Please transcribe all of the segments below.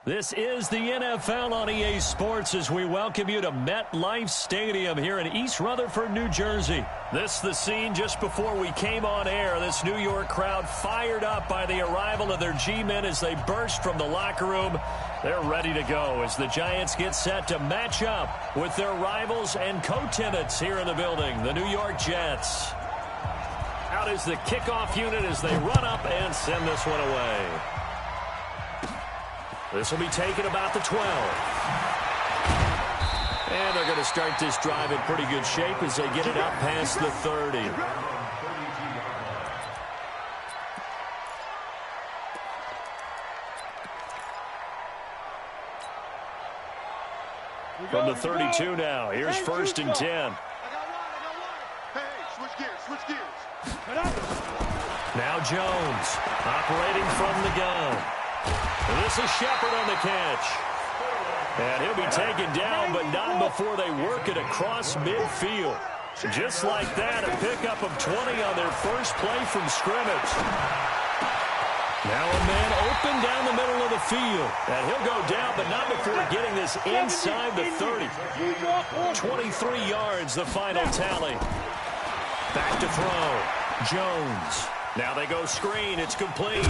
This is the NFL on EA Sports as we welcome you to MetLife Stadium here in East Rutherford, New Jersey. This is the scene just before we came on air. This New York crowd fired up by the arrival of their G-men as they burst from the locker room. They're ready to go as the Giants get set to match up with their rivals and co-tenants here in the building, the New York Jets. Out is the kickoff unit as they run up and send this one away. This will be taken about the 12. And they're going to start this drive in pretty good shape as they get it up past the 30. From the 32 now, here's first and 10. Switch gears. Now Jones operating from the gun. And this is Shepard on the catch. And he'll be taken down, but not before they work it across midfield. Just like that, a pickup of 20 on their first play from scrimmage. Now a man open down the middle of the field. And he'll go down, but not before getting this inside the 30. 23 yards, the final tally. Back to throw. Jones. Now they go screen. It's complete.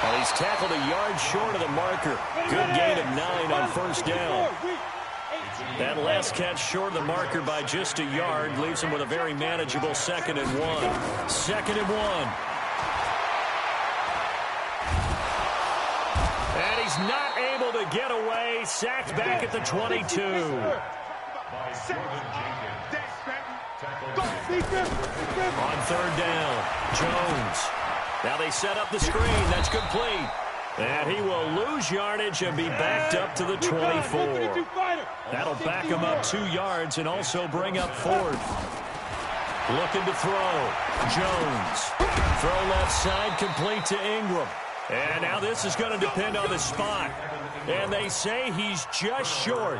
Well, he's tackled a yard short of the marker. Good gain of 9 on first down. That last catch short of the marker by just a yard leaves him with a very manageable 2nd and 1. 2nd and 1. And he's not able to get away. Sacked back at the 22. On third down, Jones. Now they set up the screen. That's complete. And he will lose yardage and be backed up to the 24. That'll back him up 2 yards and also bring up 4th. Looking to throw. Jones. Throw left side, complete to Ingram. And now this is going to depend on the spot. And they say he's just short.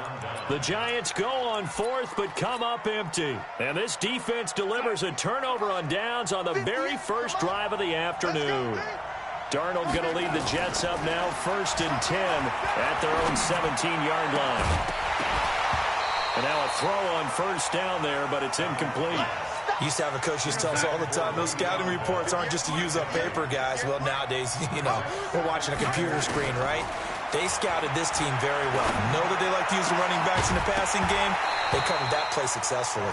The Giants go on 4th, but come up empty. And this defense delivers a turnover on downs on the very first drive of the afternoon. Darnold going to lead the Jets up now, 1st and 10 at their own 17-yard line. And now a throw on first down there, but it's incomplete. Used to have a coach used to tell us all the time, those scouting reports aren't just to use up paper, guys. Well, nowadays, we're watching a computer screen, right? They scouted this team very well. Know that they like to use the running backs in the passing game. They covered that play successfully.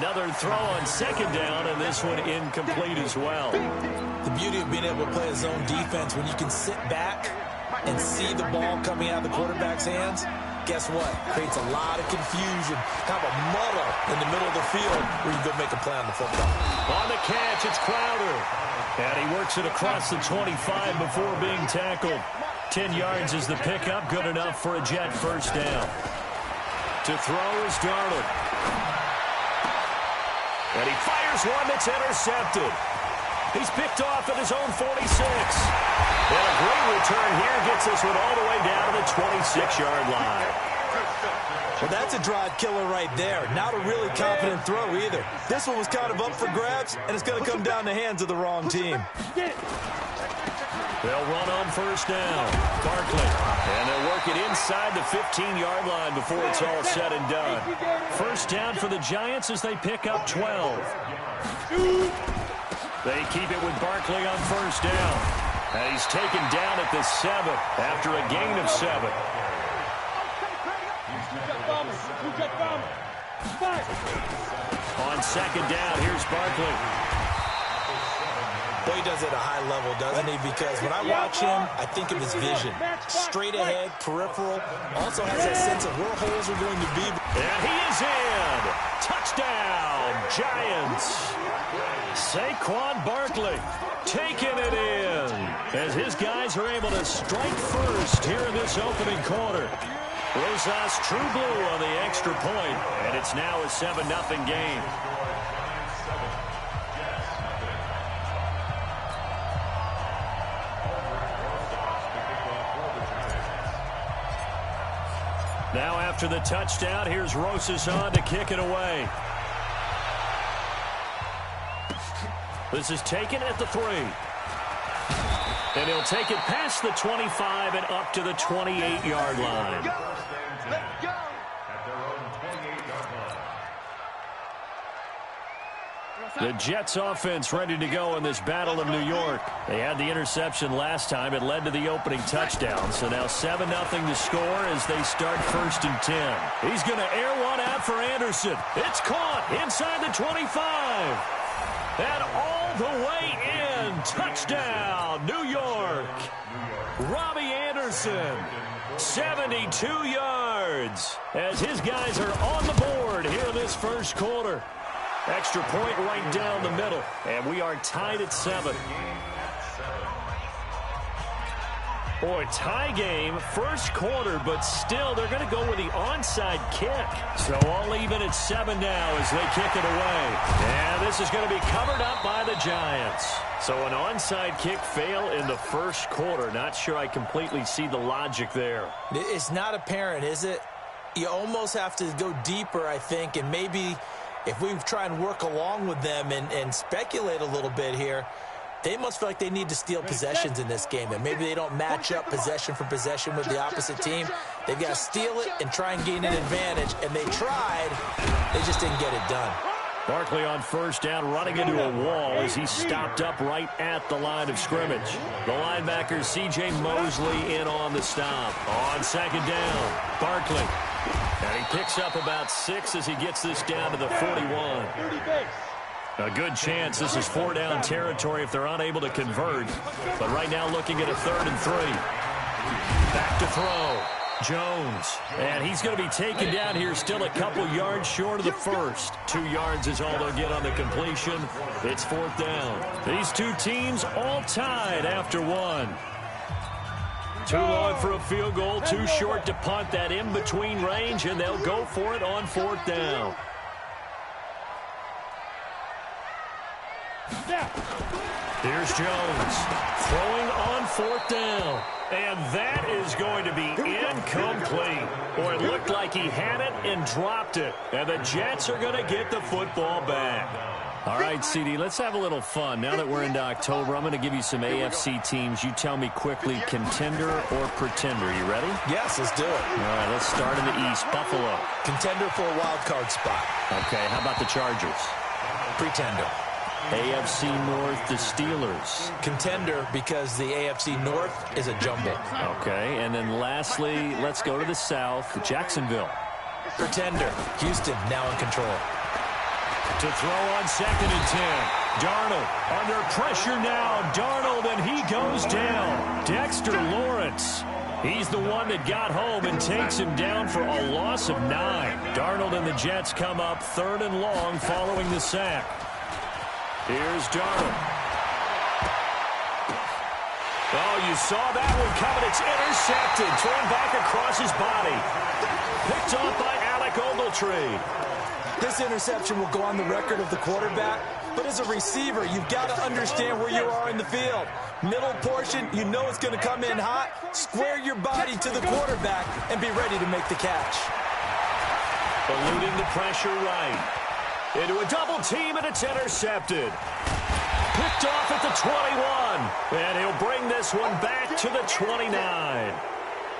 Another throw on 2nd down, and this one incomplete as well. The beauty of being able to play a zone defense, when you can sit back and see the ball coming out of the quarterback's hands, guess what? Creates a lot of confusion, kind of a muddle in the middle of the field where you go make a play on the football. On the catch, it's Crowder. And he works it across the 25 before being tackled. 10 yards is the pickup, good enough for a Jet first down. To throw is Darnold. And he fires one that's intercepted. He's picked off at his own 46. And a great return here gets this one all the way down to the 26-yard line. Well, that's a drive killer right there. Not a really confident throw either. This one was kind of up for grabs, and it's going to come down the hands of the wrong team. They'll run on first down. Barkley. And they'll work it inside the 15-yard line before it's all said and done. First down for the Giants as they pick up 12. They keep it with Barkley on first down. And he's taken down at the 7 after a gain of 7. On 2nd down, here's Barkley. Well, he does it at a high level, doesn't he? Because when I watch him, I think of his vision. Straight ahead, peripheral. Also has that sense of where holes are going to be. And he is in. Touchdown, Giants. Saquon Barkley taking it in as his guys are able to strike first here in this opening quarter. Rosas true blue on the extra point, and it's now a 7-0 game. Now after the touchdown, here's Rosas on to kick it away. This is taken at the 3. And he'll take it past the 25 and up to the 28-yard line. Let's go. The Jets offense ready to go in this Battle of New York. They had the interception last time. It led to the opening touchdown. So now 7-0 to score as they start 1st and 10. He's going to air one out for Anderson. It's caught inside the 25. And all the way in. Touchdown, New York. Robbie Anderson, 72 yards as his guys are on the board here in this first quarter. Extra point right down the middle, and we are tied at 7. Boy, tie game, first quarter, but still they're going to go with the onside kick. So all even at 7 now as they kick it away. And this is going to be covered up by the Giants. So an onside kick fail in the first quarter. Not sure I completely see the logic there. It's not apparent, is it? You almost have to go deeper, I think, and maybe if we try and work along with them and speculate a little bit here, they must feel like they need to steal possessions in this game, and maybe they don't match up possession for possession with the opposite team. They've got to steal it and try and gain an advantage, and they tried. They just didn't get it done. Barkley on first down, running into a wall as he stopped up right at the line of scrimmage. The linebacker, C.J. Mosley, in on the stop. On second down, Barkley. And he picks up about 6 as he gets this down to the 41. A good chance this is 4-down territory if they're unable to convert. But right now looking at a 3rd and 3. Back to throw. Jones. And he's going to be taken down here still a couple yards short of the first. 2 yards is all they'll get on the completion. It's 4th down. These two teams all tied after 1. Too long for a field goal, too short to punt. That in-between range, and they'll go for it on 4th down. Here's Jones throwing on 4th down. And that is going to be incomplete. Or it looked like he had it and dropped it. And the Jets are going to get the football back. All right, CD, let's have a little fun. Now that we're into October, I'm going to give you some AFC teams. You tell me quickly, contender or pretender. You ready? Yes, let's do it. All right, let's start in the East. Buffalo. Contender for a wild card spot. Okay, how about the Chargers? Pretender. AFC North, the Steelers. Contender because the AFC North is a jumble. Okay, and then lastly, let's go to the South, Jacksonville. Pretender. Houston now in control. To throw on 2nd and 10. Darnold under pressure now. Darnold, and he goes down. Dexter Lawrence. He's the one that got home and takes him down for a loss of 9. Darnold and the Jets come up 3rd and long following the sack. Here's Darnold. Oh, you saw that one coming. It's intercepted. Thrown back across his body. Picked off by Alec Ogletree. This interception will go on the record of the quarterback, but as a receiver, you've got to understand where you are in the field. Middle portion, you know it's going to come in hot. Square your body to the quarterback and be ready to make the catch. Eluding the pressure right. Into a double team, and it's intercepted. Picked off at the 21. And he'll bring this one back to the 29.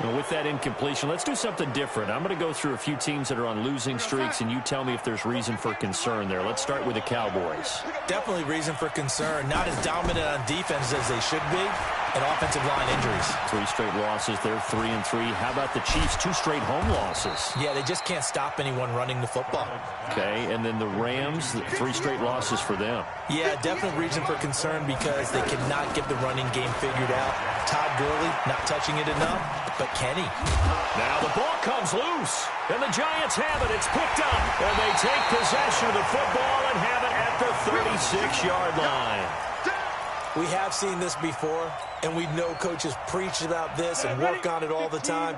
Well, with that incompletion, let's do something different. I'm going to go through a few teams that are on losing streaks, and you tell me if there's reason for concern there. Let's start with the Cowboys. Definitely reason for concern. Not as dominant on defense as they should be, and offensive line injuries. 3 straight losses. They're 3-3. How about the Chiefs? 2 straight home losses. Yeah, they just can't stop anyone running the football. Okay, and then the Rams, 3 straight losses for them. Yeah, definite reason for concern because they cannot get the running game figured out. Todd Gurley not touching it enough, but Kenny. Now the ball comes loose, and the Giants have it. It's picked up, and they take possession of the football and have it at the 36-yard line. We have seen this before, and we know coaches preach about this and work on it all the time.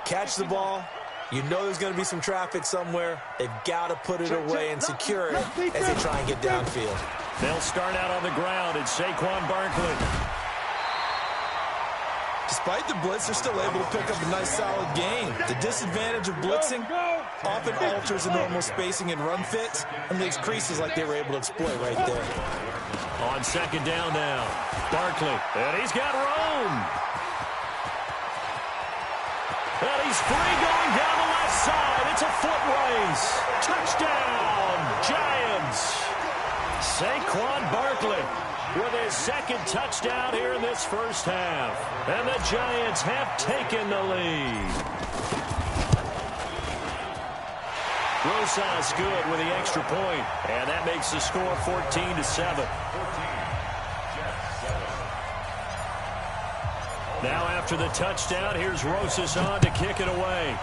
Catch the ball. You know there's going to be some traffic somewhere. They've got to put it away and secure it as they try and get downfield. They'll start out on the ground. It's Saquon Barkley. Despite the blitz, they're still able to pick up a nice, solid gain. The disadvantage of blitzing, often alters the normal spacing and run fits and leaves creases like they were able to exploit right there. On second down now, Barkley, and he's got room. And he's free going down the left side. It's a foot race. Touchdown, Giants. Saquon Barkley with his second touchdown here in this first half. And the Giants have taken the lead. Rosas good with the extra point, and that makes the score 14-7. Now after the touchdown, here's Rosas on to kick it away.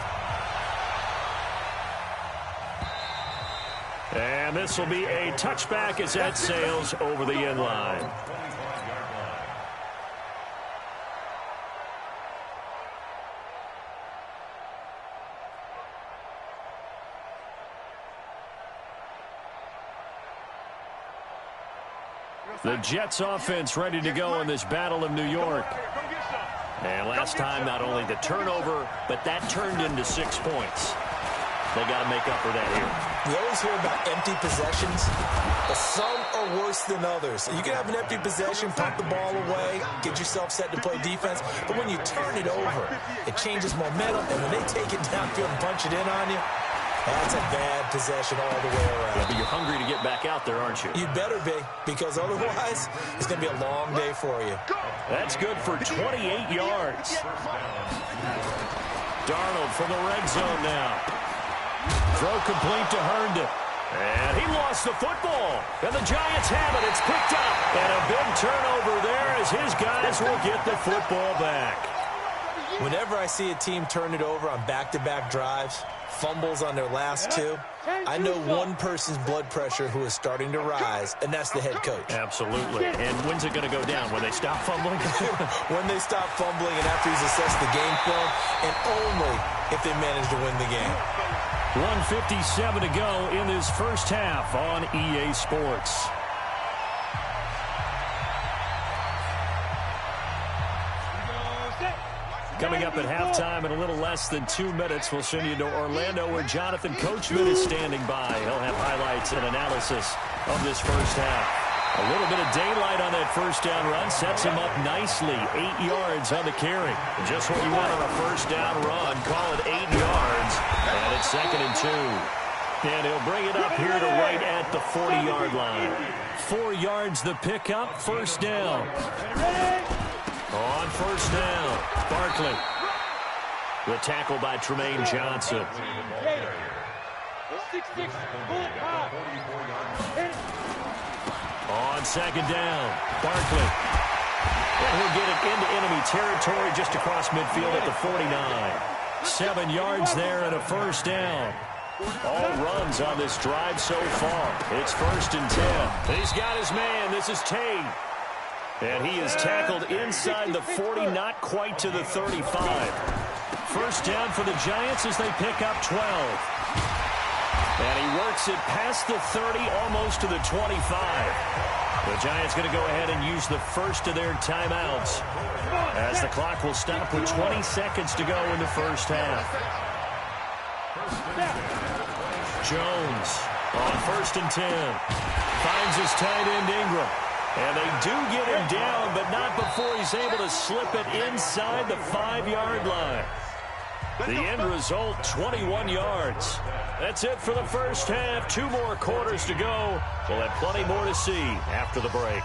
And this will be a touchback as that sails over the end line. The Jets offense ready to go in this Battle of New York. And last time, not only the turnover, but that turned into 6 points. They got to make up for that here. We always hear about empty possessions, but some are worse than others. You can have an empty possession, pump the ball away, get yourself set to play defense, but when you turn it over, it changes momentum, and when they take it downfield and punch it in on you, that's a bad possession all the way around. Yeah, but you're hungry to get back out there, aren't you? You better be, because otherwise, it's going to be a long day for you. That's good for 28 yards. Darnold from the red zone now. Throw complete to Herndon. And he lost the football. And the Giants have it. It's picked up. And a big turnover there as his guys will get the football back. Whenever I see a team turn it over on back-to-back drives, fumbles on their last two, I know one person's blood pressure who is starting to rise, and that's the head coach. Absolutely. And when's it going to go down? When they stop fumbling? When they stop fumbling and after he's assessed the game film, and only if they manage to win the game. 1:57 to go in this first half on EA Sports. Coming up at halftime in a little less than 2 minutes, we'll send you to Orlando where Jonathan Coachman is standing by. He'll have highlights and analysis of this first half. A little bit of daylight on that first down run sets him up nicely. 8 yards on the carry. Just what you want on a first down run. Call it 8 yards. And it's 2nd and 2. And he'll bring it up here to right at the 40-yard line. 4 yards the pickup. First down. On first down, Barkley. The tackle by Tremaine Johnson. On second down, Barkley. And he'll get it into enemy territory just across midfield at the 49. 7 yards there and a first down. All runs on this drive so far. It's 1st and 10. He's got his man. This is Tate. And he is tackled inside the 40, not quite to the 35. First down for the Giants as they pick up 12. And he works it past the 30, almost to the 25. The Giants going to go ahead and use the first of their timeouts as the clock will stop with 20 seconds to go in the first half. Jones on 1st and 10. Finds his tight end Ingram. And they do get him down, but not before he's able to slip it inside the 5-yard line. The end result, 21 yards. That's it for the first half. 2 more quarters to go. We'll have plenty more to see after the break.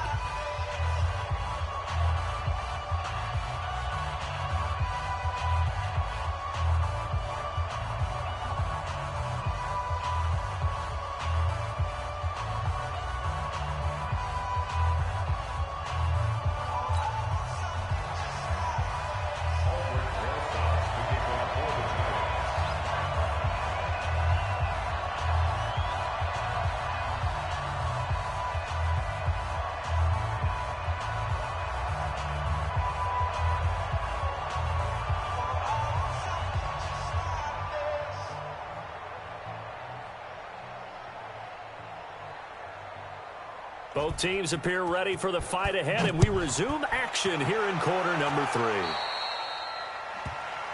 Both teams appear ready for the fight ahead, and we resume action here in quarter number 3.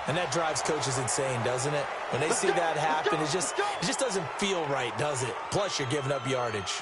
And that drives coaches insane, doesn't it? When they see that happen, it just doesn't feel right, does it? Plus, you're giving up yardage.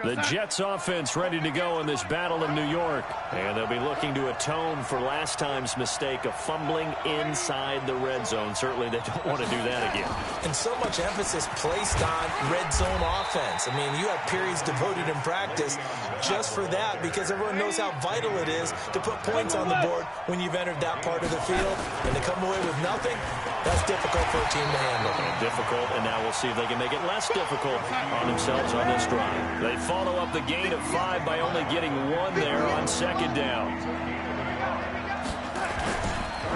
The Jets offense ready to go in this battle in New York. And they'll be looking to atone for last time's mistake of fumbling inside the red zone. Certainly they don't want to do that again. And so much emphasis placed on red zone offense. I mean, you have periods devoted in practice just for that because everyone knows how vital it is to put points on the board when you've entered that part of the field. And to come away with nothing, that's difficult for a team to handle. Difficult, and now we'll see if they can make it less difficult on themselves on this drive. They follow up the gain of 5 by only getting 1 there on second down.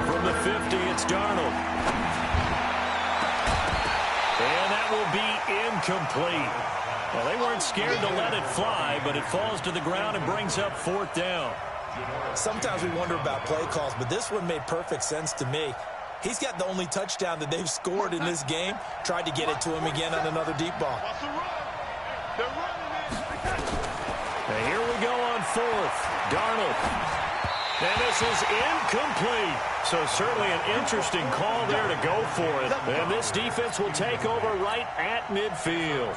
From the 50, it's Darnold. And that will be incomplete. Well, they weren't scared to let it fly, but it falls to the ground and brings up 4th down. Sometimes we wonder about play calls, but this one made perfect sense to me. He's got the only touchdown that they've scored in this game. Tried to get it to him again on another deep ball. And here we go on 4th. Darnold. And this is incomplete. So certainly an interesting call there to go for it. And this defense will take over right at midfield.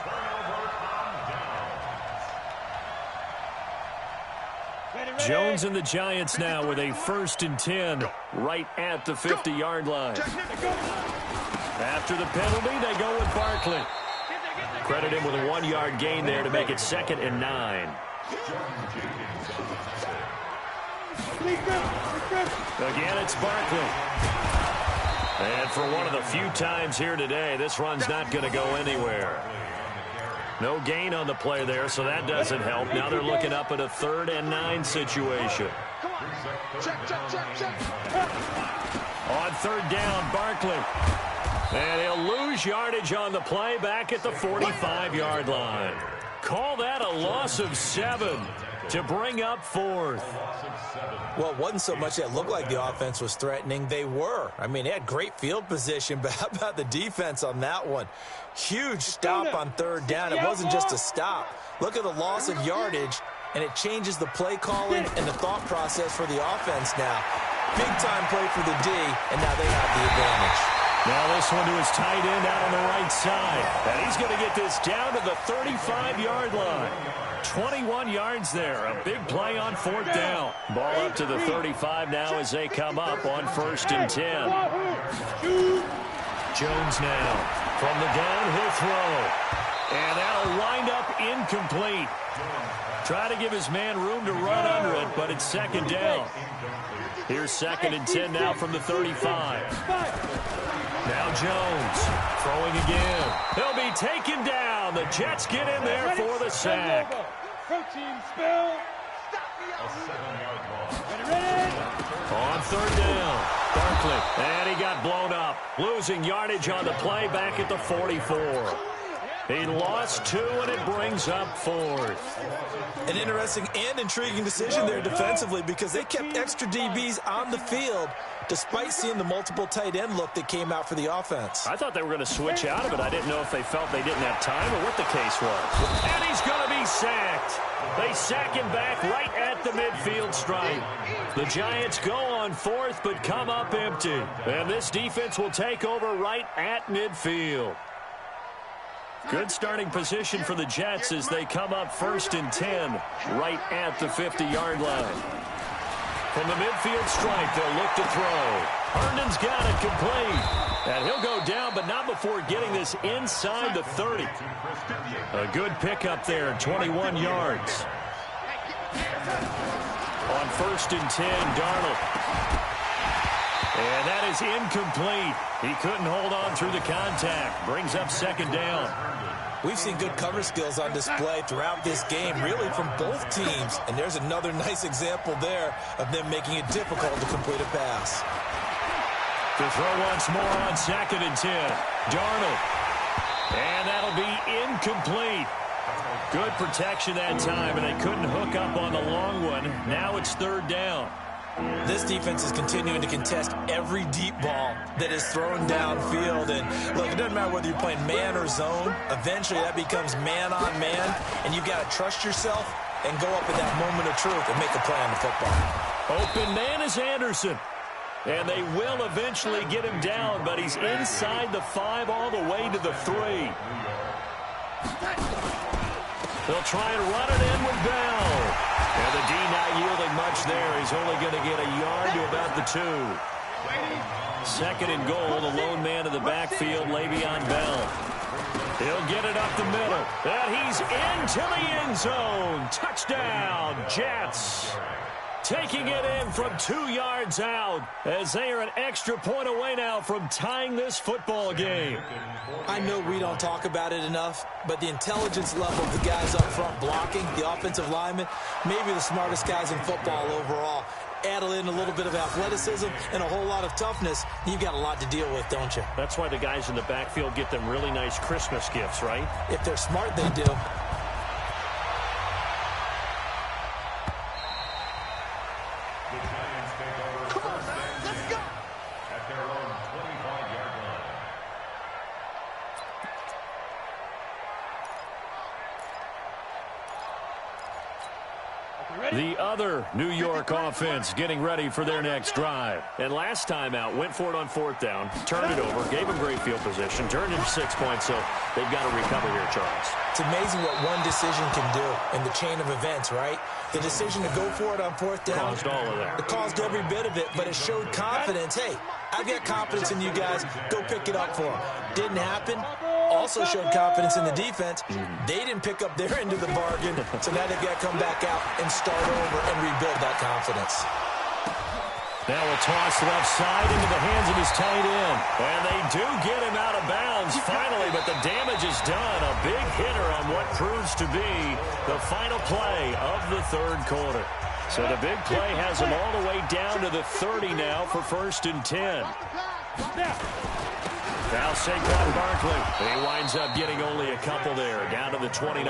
Jones and the Giants now with a 1st and 10 right at the 50-yard line. After the penalty, they go with Barkley. Credit him with a 1-yard gain there to make it 2nd and 9. Again, it's Barkley. And for one of the few times here today, this run's not going to go anywhere. No gain on the play there, so that doesn't help. Now they're looking up at a 3rd and 9 situation. On 3rd down, Barkley. And he'll lose yardage on the play back at the 45-yard line. Call that a loss of 7 to bring up 4th. Well, it wasn't so much that it looked like the offense was threatening. They were. I mean, they had great field position, but how about the defense on that one? Huge stop on 3rd down. It wasn't just a stop. Look at the loss of yardage, and it changes the play calling and the thought process for the offense now. Big-time play for the D, and now they have the advantage. Now this one to his tight end out on the right side. And he's going to get this down to the 35-yard line. 21 yards there. A big play on 4th down. Ball up to the 35 now as they come up on 1st and 10. Jones now from the gun. He'll throw. And that'll wind up incomplete. Try to give his man room to run under it, but it's 2nd down. Here's 2nd and 10 now from the 35. Now Jones throwing again. He'll be taken down. The Jets get in there for the sack. On 3rd down, Barkley. And he got blown up. Losing yardage on the play back at the 44. He lost 2, and it brings up 4th. An interesting and intriguing decision there defensively because they kept extra DBs on the field despite seeing the multiple tight end look that came out for the offense. I thought they were going to switch out of it. I didn't know if they felt they didn't have time or what the case was. And he's going to be sacked. They sack him back right at the midfield stripe. The Giants go on 4th but come up empty. And this defense will take over right at midfield. Good starting position for the Jets as they come up 1st and 10 right at the 50-yard line. From the midfield stripe, they'll look to throw. Herndon's got it complete. And he'll go down, but not before getting this inside the 30. A good pickup there, 21 yards. On 1st and 10, Darnold. And that is incomplete. He couldn't hold on through the contact. Brings up 2nd down. We've seen good cover skills on display throughout this game, really from both teams. And there's another nice example there of them making it difficult to complete a pass. To throw once more on 2nd and 10. Darnold. And that'll be incomplete. Good protection that time, and they couldn't hook up on the long one. Now it's 3rd down. This defense is continuing to contest every deep ball that is thrown downfield. And look, it doesn't matter whether you're playing man or zone. Eventually, that becomes man on man, and you've got to trust yourself and go up at that moment of truth and make a play on the football. Open man is Anderson. And they will eventually get him down, but he's inside the 5 all the way to the 3. They'll try and run it in with Bell. And the D not yielding much there. He's only going to get a yard to about the 2. Second and goal, the lone man in the backfield, Le'Veon Bell. He'll get it up the middle. And he's into the end zone. Touchdown, Jets. Taking it in from 2 yards out as they are an extra point away now from tying this football game. I know we don't talk about it enough, but the intelligence level of the guys up front blocking, the offensive linemen, maybe the smartest guys in football overall. Add in a little bit of athleticism and a whole lot of toughness, you've got a lot to deal with, don't you? That's why the guys in the backfield get them really nice Christmas gifts, right? If they're smart, they do. The other New York offense getting ready for their next drive. And last time out, went for it on 4th down, turned it over, gave them great field position, turned into 6 points, so they've got to recover here, Charles. It's amazing what one decision can do in the chain of events, right? The decision to go for it on 4th down. Caused all of that. It caused every bit of it, but it showed confidence. Hey, I've got confidence in you guys. Go pick it up for them. Didn't happen. Also showed confidence in the defense. They didn't pick up their end of the bargain, so now they've got to come back out and start over and rebuild that confidence. Now a toss left side into the hands of his tight end. And they do get him out of bounds finally, but the damage is done. A big hitter on what proves to be the final play of the 3rd quarter. So the big play has him all the way down to the 30 now for 1st and 10. Now Saquon Barkley, he winds up getting only a couple there, down to the 29.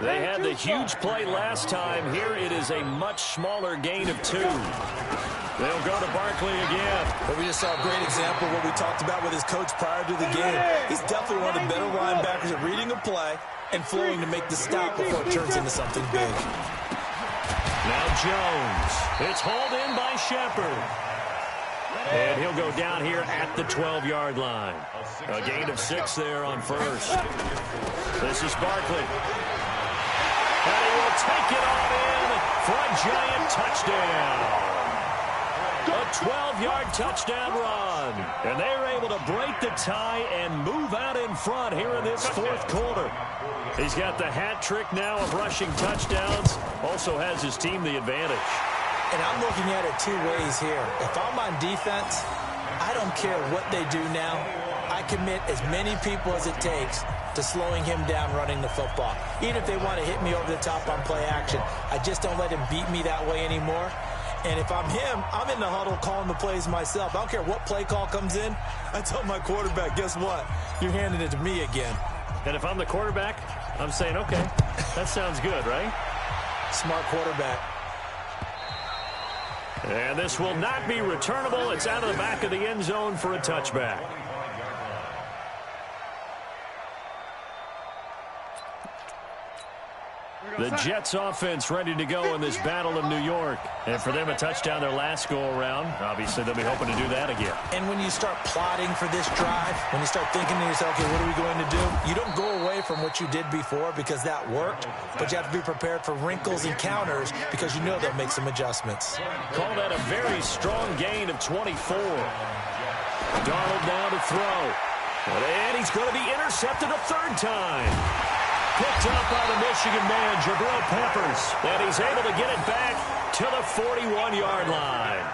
They had the huge play last time. Here it is a much smaller gain of 2. They'll go to Barkley again. But we just saw a great example of what we talked about with his coach prior to the game. He's definitely one of the better linebackers at reading a play and flowing to make the stop before it turns into something big. Now Jones. It's hauled in by Shepard. And he'll go down here at the 12-yard line. A gain of 6 there on 1st. This is Barkley. And he will take it on in for a giant touchdown. A 12-yard touchdown run. And they are able to break the tie and move out in front here in this 4th quarter. He's got the hat trick now of rushing touchdowns. Also has his team the advantage. And I'm looking at it 2 ways here. If I'm on defense, I don't care what they do now. I commit as many people as it takes to slowing him down running the football. Even if they want to hit me over the top on play action, I just don't let him beat me that way anymore. And if I'm him, I'm in the huddle calling the plays myself. I don't care what play call comes in. I tell my quarterback, guess what? You're handing it to me again. And if I'm the quarterback, I'm saying, okay, that sounds good, right? Smart quarterback. And this will not be returnable. It's out of the back of the end zone for a touchback. The Jets offense ready to go in this battle of New York. And for them, a touchdown their last go-around. Obviously, they'll be hoping to do that again. And when you start plotting for this drive, when you start thinking to yourself, okay, what are we going to do? You don't go away from what you did before because that worked, but you have to be prepared for wrinkles and counters because you know they'll make some adjustments. Call that a very strong gain of 24. Darnold now to throw. And he's going to be intercepted a 3rd time. Picked up by the Michigan man, Jabril Peppers. And he's able to get it back to the 41-yard line.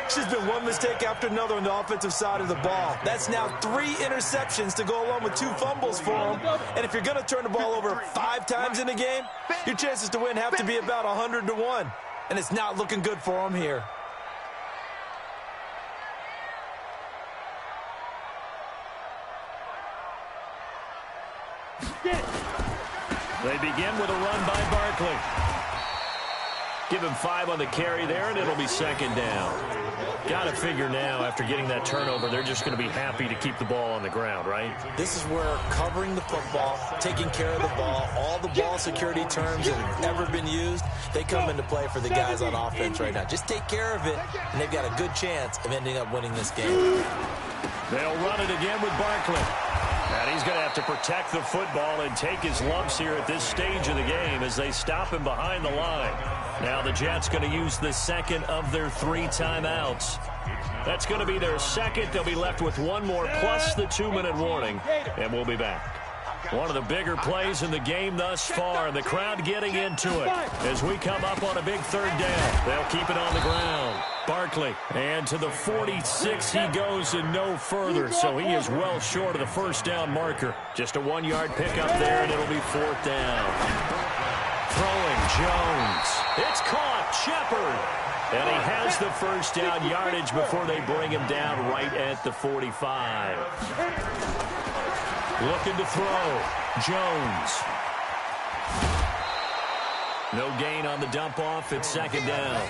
It's just been one mistake after another on the offensive side of the ball. That's now 3 interceptions to go along with 2 fumbles for him. And if you're going to turn the ball over 5 times in a game, your chances to win have to be about 100 to 1. And it's not looking good for him here. They begin with a run by Barkley. Give him 5 on the carry there, and it'll be second down. Got to figure now, after getting that turnover, they're just going to be happy to keep the ball on the ground, right? This is where covering the football, taking care of the ball, all the ball security terms that have ever been used, they come into play for the guys on offense right now. Just take care of it, and they've got a good chance of ending up winning this game. They'll run it again with Barkley. And he's going to have to protect the football and take his lumps here at this stage of the game as they stop him behind the line. Now the Jets going to use the second of their 3 timeouts. That's going to be their second. They'll be left with 1 more plus the 2-minute warning, and we'll be back. One of the bigger plays in the game thus far, and the crowd getting into it as we come up on a big 3rd down. They'll keep it on the ground. Barkley, and to the 46 he goes and no further, so he is well short of the 1st down marker. Just a 1-yard pickup there, and it'll be 4th down. Throwing Jones. It's caught. Shepard. And he has the 1st down yardage before they bring him down right at the 45. Looking to throw. Jones. No gain on the dump-off. It's 2nd down.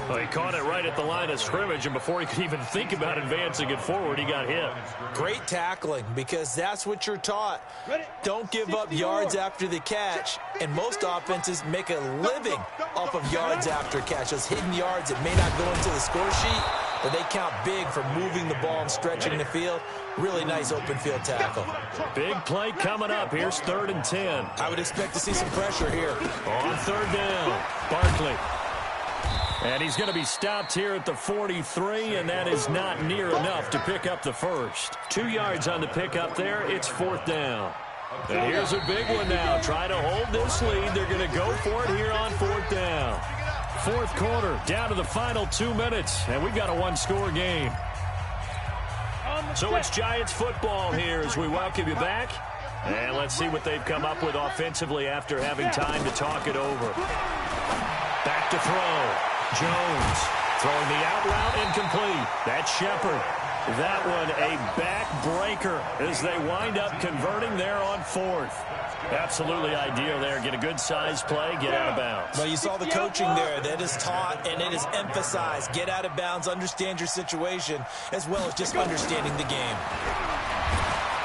Well, he caught it right at the line of scrimmage, and before he could even think about advancing it forward, he got hit. Great tackling, because that's what you're taught. Don't give up yards after the catch, and most offenses make a living off of yards after catch. Those hidden yards that may not go into the score sheet, but they count big for moving the ball and stretching the field. Really nice open field tackle. Big play coming up. Here's 3rd and 10. I would expect to see some pressure here. On 3rd down, Barkley. And he's going to be stopped here at the 43, and that is not near enough to pick up the 1st. 2 yards on the pickup there. It's 4th down. And here's a big one now. Trying to hold this lead. They're going to go for it here on 4th down. 4th quarter, down to the final 2 minutes, and we've got a 1-score game. So it's Giants football here as we welcome you back. And let's see what they've come up with offensively after having time to talk it over. Back to throw. Jones throwing the out route incomplete. That's Shepard. That one a backbreaker as they wind up converting there on 4th. Absolutely ideal there. Get a good size play, get out of bounds. Well, you saw the coaching there. That is taught and it is emphasized. Get out of bounds, understand your situation, as well as just understanding the game.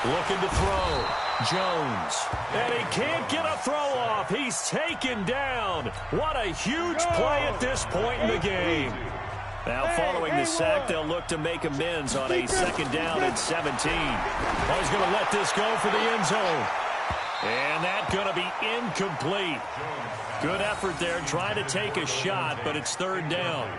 Looking to throw. Jones. And he can't get a throw off. He's taken down. What a huge play at this point in the game. Now, following the sack, they'll look to make amends on a 2nd down and 17. Oh, he's going to let this go for the end zone. And that's going to be incomplete. Good effort there, trying to take a shot, but it's 3rd down.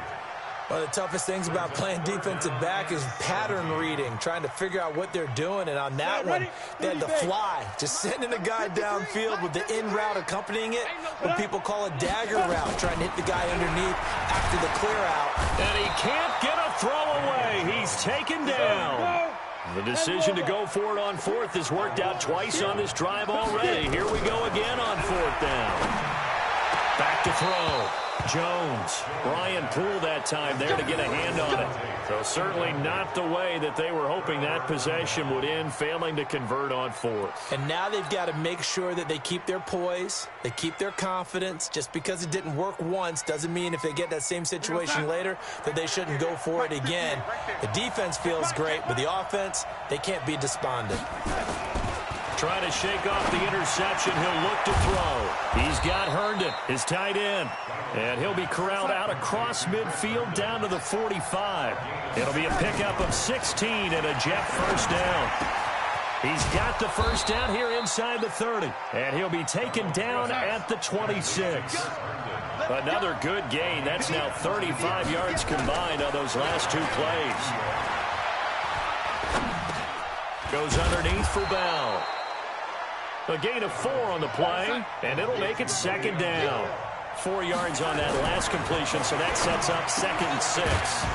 One of the toughest things about playing defensive back is pattern reading, trying to figure out what they're doing. And on that one, they had to fly, just sending a guy downfield with the in route accompanying it, what people call a dagger route, trying to hit the guy underneath after the clear out. And he can't get a throw away. He's taken down. The decision to go for it on 4th has worked out twice on this drive already. Here we go again on 4th down. Back to throw. Jones. Brian Poole that time there to get a hand on it. So certainly not the way that they were hoping that possession would end, failing to convert on 4th. And now they've got to make sure that they keep their poise, they keep their confidence. Just because it didn't work once doesn't mean if they get that same situation later that they shouldn't go for it again. The defense feels great, but the offense, they can't be despondent. Trying to shake off the interception. He'll look to throw. He's got Herndon, his tight end. And he'll be corralled out across midfield down to the 45. It'll be a pickup of 16 and a Jet 1st down. He's got the 1st down here inside the 30. And he'll be taken down at the 26. Another good gain. That's now 35 yards combined on those last 2 plays. Goes underneath for Bell. A gain of 4 on the play, and it'll make it 2nd down. 4 yards on that last completion, so that sets up 2nd and 6.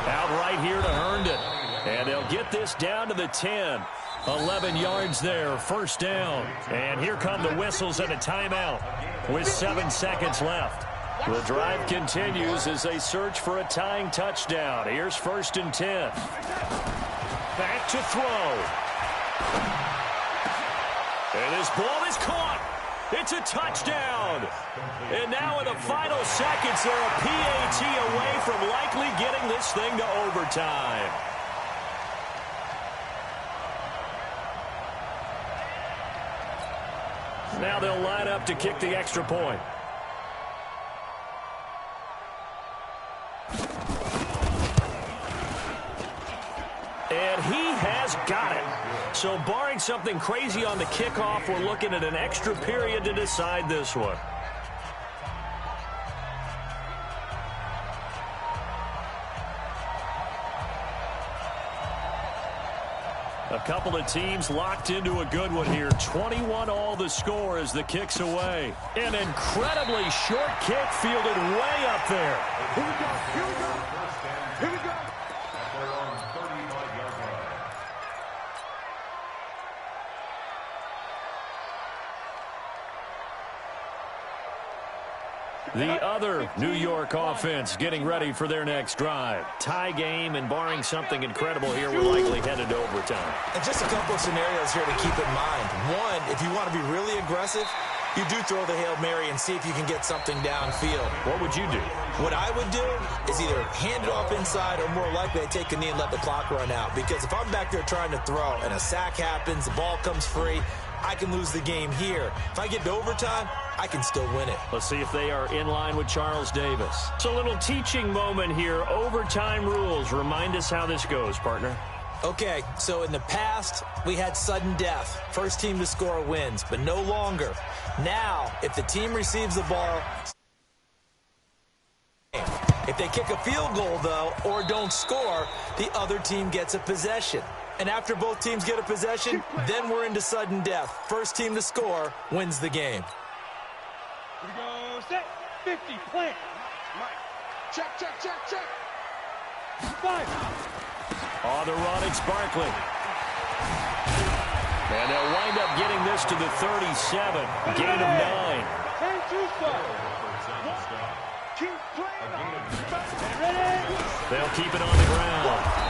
Out right here to Herndon. And they'll get this down to the 10. 11 yards there, 1st down. And here come the whistles and a timeout with 7 seconds left. The drive continues as they search for a tying touchdown. Here's 1st and 10. Back to throw. And this ball is caught. It's a touchdown. And now in the final seconds, they're a PAT away from likely getting this thing to overtime. Now they'll line up to kick the extra point. And he has got it. So barring something crazy on the kickoff, we're looking at an extra period to decide this one. A couple of teams locked into a good one here. 21 all the score as the kick's away. An incredibly short kick fielded way up there. Here we go. Here we go. Here we go. The other New York offense getting ready for their next drive. Tie game, and barring something incredible here, we're likely headed to overtime. And just a couple of scenarios here to keep in mind. One, if you want to be really aggressive, you do throw the Hail Mary and see if you can get something downfield. What would you do? What I would do is either hand it off inside or more likely I take a knee and let the clock run out. Because if I'm back there trying to throw and a sack happens, the ball comes free, I can lose the game here. If I get to overtime, I can still win it. Let's see if they are in line with Charles Davis. It's a little teaching moment here. Overtime rules. Remind us how this goes, partner. Okay, so in the past, we had sudden death. First team to score wins, but no longer. Now, if the team receives the ball, if they kick a field goal, though, or don't score, the other team gets a possession. And after both teams get a possession, then we're into sudden death. First team to score wins the game. Here we go. Set. 50. Plant. Check, check, check, check. 5. On the run, it's Barkley. And they'll wind up getting this to the 37. Gain of 9. 10-2 spot. Keep playing. Ready? They'll keep it on the ground.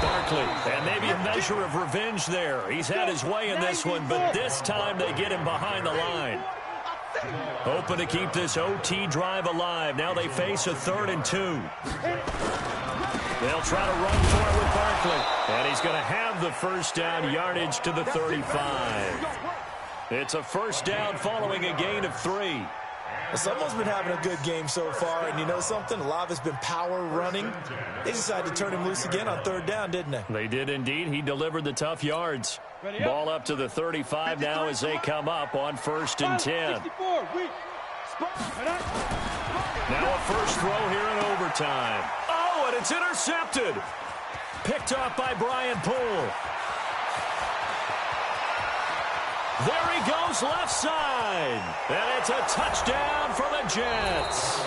Barkley, and maybe a measure of revenge there. He's had his way in this one, but this time they get him behind the line. Hoping to keep this OT drive alive. Now they face a 3rd and 2. They'll try to run for it with Barkley. And he's going to have the first down, yardage to the 35. It's a first down following a gain of 3. Someone's been having a good game so far, and you know something? A lot of it's been power running. They decided to turn him loose again on 3rd down, didn't they? They did indeed. He delivered the tough yards. Ball up to the 35 now as they come up on 1st and 10. Now a first throw here in overtime. Oh, and it's intercepted. Picked off by Brian Poole. There he goes left side. And it's a touchdown for the Jets.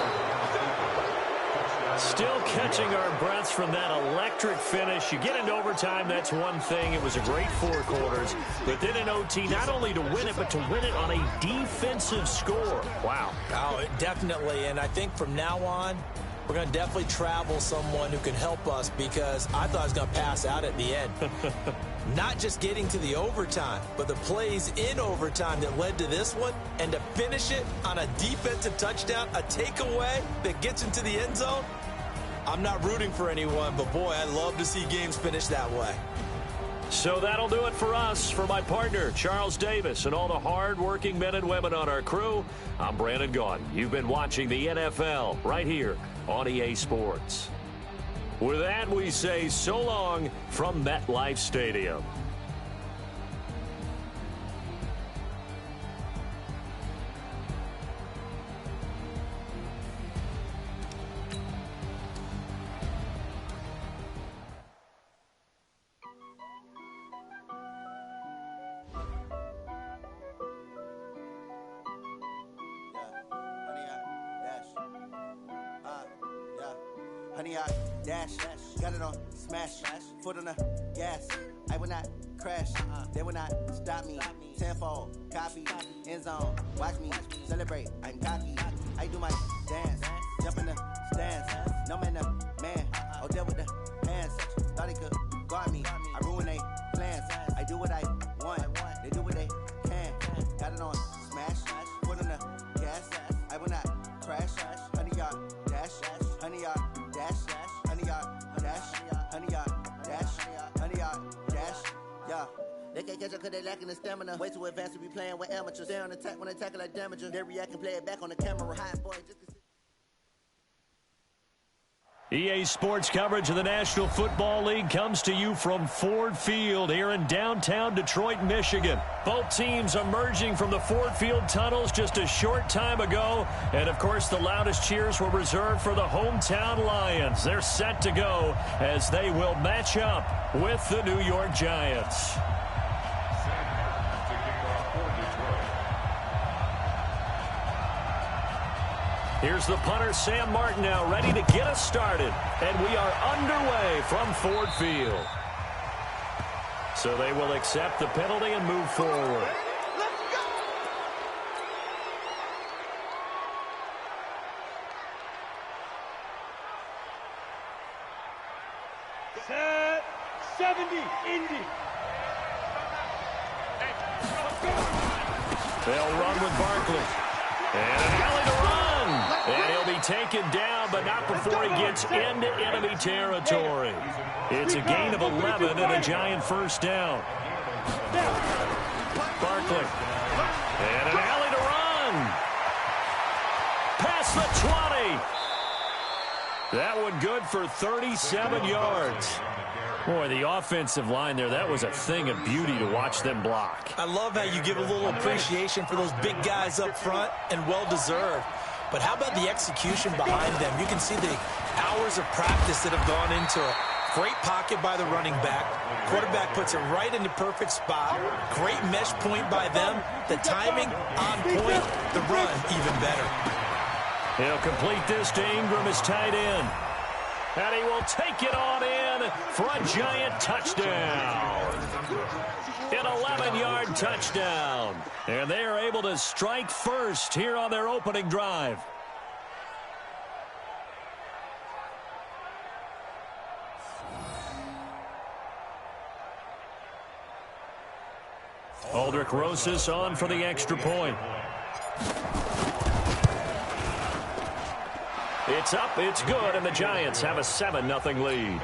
Still catching our breaths from that electric finish. You get into overtime, that's one thing. It was a great 4 quarters. But then in OT, not only to win it, but to win it on a defensive score. Wow. Oh, definitely. And I think from now on, we're going to definitely travel someone who can help us, because I thought I was going to pass out at the end. Not just getting to the overtime, but the plays in overtime that led to this one, and to finish it on a defensive touchdown, a takeaway that gets into the end zone. I'm not rooting for anyone, but boy, I'd love to see games finish that way. So that'll do it for us. For my partner, Charles Davis, and all the hard-working men and women on our crew, I'm Brandon Gaudin. You've been watching the NFL right here on EA Sports. With that, we say so long from MetLife Stadium. Honey, I dash, got it on smash, foot on the gas. I will not crash, they will not stop me. Tenfold, copy, end zone, watch me celebrate. I'm cocky, I do my dance, jump in the stands. No man, man, oh there with the hands. Thought he could guard me, I ruin they plans. I do what I want, they do what they can. Got it on smash, foot on the They can't catch up because they lacking the stamina. Way too advanced to be playing with amateurs. Stay on attack when they tackle like damager. They react and play it back on the camera. Hot boy, just EA Sports coverage of the National Football League comes to you from Ford Field here in downtown Detroit, Michigan. Both teams emerging from the Ford Field tunnels just a short time ago. And, of course, the loudest cheers were reserved for the hometown Lions. They're set to go as they will match up with the New York Giants. Here's the punter, Sam Martin, now ready to get us started. And we are underway from Ford Field. So they will accept the penalty and move forward. Set 70, Indy. They'll run with Barkley. And an alley to run. And he'll be taken down, but not before he gets into enemy territory. It's a gain of 11 and a Giant first down. Barkley. And an alley to run. Past the 20. That one good for 37 yards. Boy, the offensive line there, that was a thing of beauty to watch them block. I love how you give a little appreciation for those big guys up front, and well-deserved. But how about the execution behind them? You can see the hours of practice that have gone into it. Great pocket by the running back. Quarterback puts it right in the perfect spot. Great mesh point by them. The timing on point. The run even better. He'll complete this to Ingram as tight end. And he will take it on in for a Giant touchdown. An 11-yard touchdown. And they are able to strike first here on their opening drive. Aldrich Rosas on for the extra point. It's up, it's good, and the Giants have a 7-0 lead.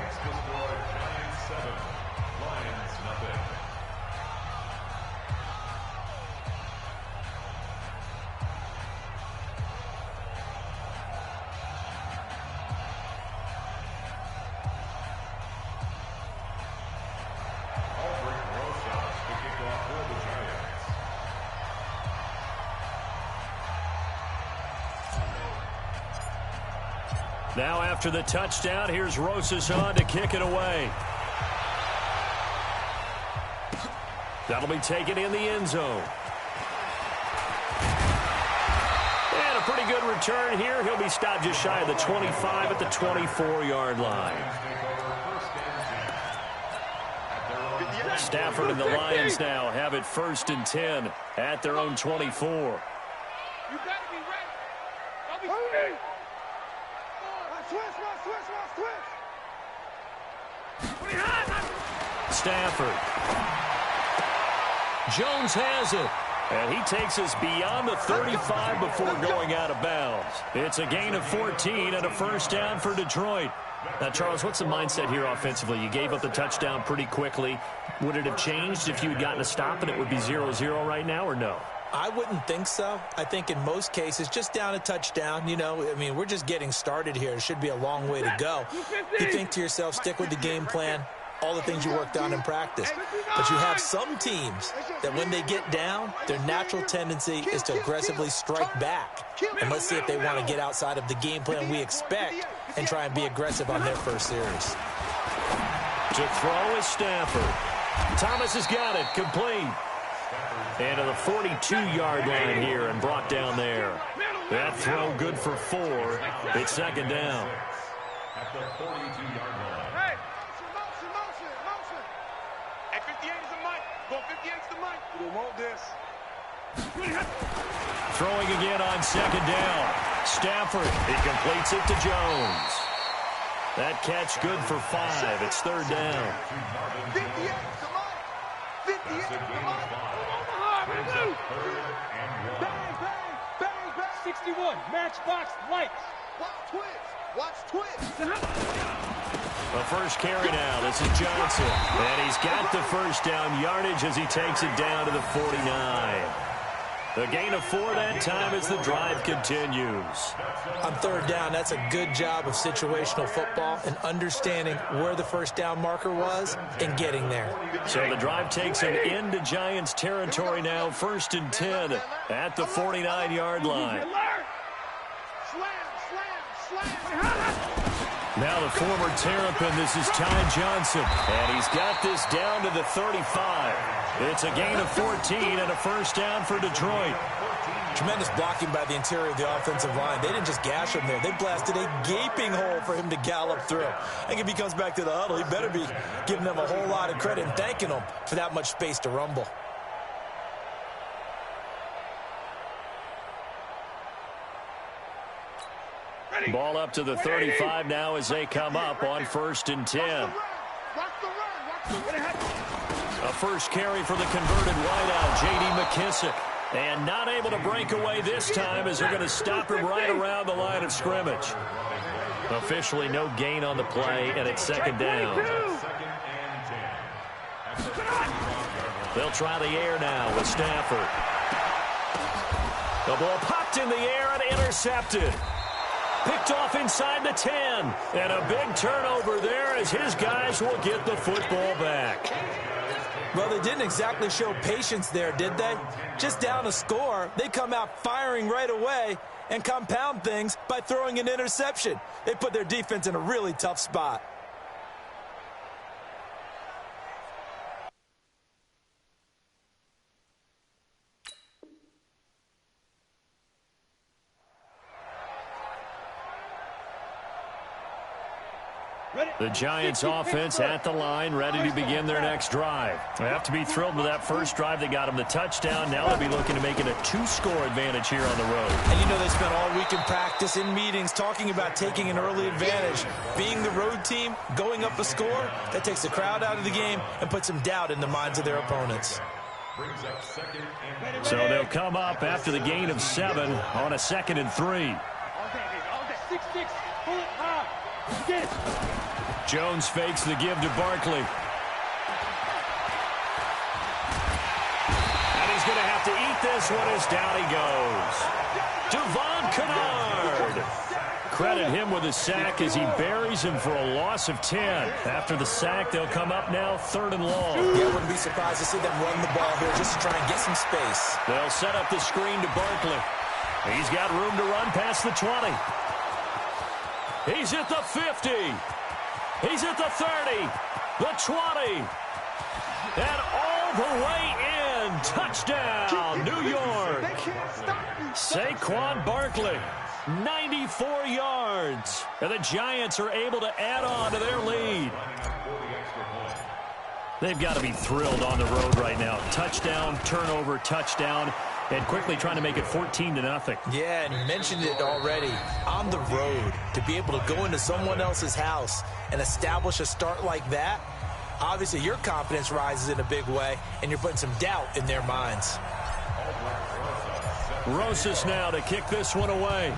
Now after the touchdown, here's Rosas on to kick it away. That'll be taken in the end zone. And a pretty good return here. He'll be stopped just shy of the 25 at the 24-yard line. Stafford and the Lions now have it 1st and 10 at their own 24. You better be ready. Don't be ready. Stafford. Jones has it. And he takes us beyond the 35 before going out of bounds. It's a gain of 14 and a first down for Detroit. Now, Charles, what's the mindset here offensively? You gave up the touchdown pretty quickly. Would it have changed if you had gotten a stop and it would be 0-0 right now, or no? I wouldn't think so. I think in most cases, just down a touchdown, you know, I mean, we're just getting started here. It should be a long way to go. You think to yourself, stick with the game plan, all the things you worked on in practice. But you have some teams that when they get down, their natural tendency is to aggressively strike back. And let's see if they want to get outside of the game plan we expect and try and be aggressive on their first series. To throw is Stafford. Thomas has got it, complete. And to the 42-yard line here and brought down there. That throw good for 4. It's second down. At the 42-yard line. Hey, motion. Hey, 58 is the mic. Go 58 is the mic. We want this. Throwing again on second down. Stafford, he completes it to Jones. That catch good for 5. It's third down. 58 is the mic. 58 is the mic. Bang. 61, matchbox lights. Watch twist. The first carry now. This is Johnson. And he's got the first down yardage as he takes it down to the 49. The gain of 4 that time as the drive continues. On third down, that's a good job of situational football and understanding where the first down marker was and getting there. So the drive takes him into Giants territory now, 1st and 10 at the 49-yard line. Now the former Terrapin, this is Ty Johnson, and he's got this down to the 35. It's a gain of 14 and a first down for Detroit. Tremendous blocking by the interior of the offensive line. They didn't just gash him there. They blasted a gaping hole for him to gallop through. I think if he comes back to the huddle, he better be giving them a whole lot of credit and thanking them for that much space to rumble. Ball up to the 35 now as they come up on 1st and 10. A first carry for the converted wideout, J.D. McKissick. And not able to break away this time as they're going to stop him right around the line of scrimmage. Officially no gain on the play, and it's 2nd down. They'll try the air now with Stafford. The ball popped in the air and intercepted. Picked off inside the 10. And a big turnover there as his guys will get the football back. Well, they didn't exactly show patience there, did they? Just down a score, they come out firing right away and compound things by throwing an interception. They put their defense in a really tough spot. The Giants offense at the line, ready to begin their next drive. They have to be thrilled with that first drive. They got them the touchdown. Now they'll be looking to make it a 2-score advantage here on the road. And you know they spent all week in practice, in meetings, talking about taking an early advantage. Being the road team, going up a score, that takes the crowd out of the game and puts some doubt in the minds of their opponents. So they'll come up after the gain of 7 on a 2nd and 3. Jones fakes the give to Barkley. And he's going to have to eat this one as down he goes. Devon Kennard. Credit him with a sack as he buries him for a loss of 10. After the sack, they'll come up now 3rd and long. Yeah, I wouldn't be surprised to see them run the ball here just to try and get some space. They'll set up the screen to Barkley. He's got room to run past the 20. He's at the 50. He's at the 30, the 20, and all the way in. Touchdown, New York. Saquon Barkley, 94 yards. And the Giants are able to add on to their lead. They've got to be thrilled on the road right now. Touchdown, turnover, touchdown. And quickly trying to make it 14-0. Yeah, and you mentioned it already. On the road, to be able to go into someone else's house and establish a start like that, obviously your confidence rises in a big way, and you're putting some doubt in their minds. Rosas now to kick this one away.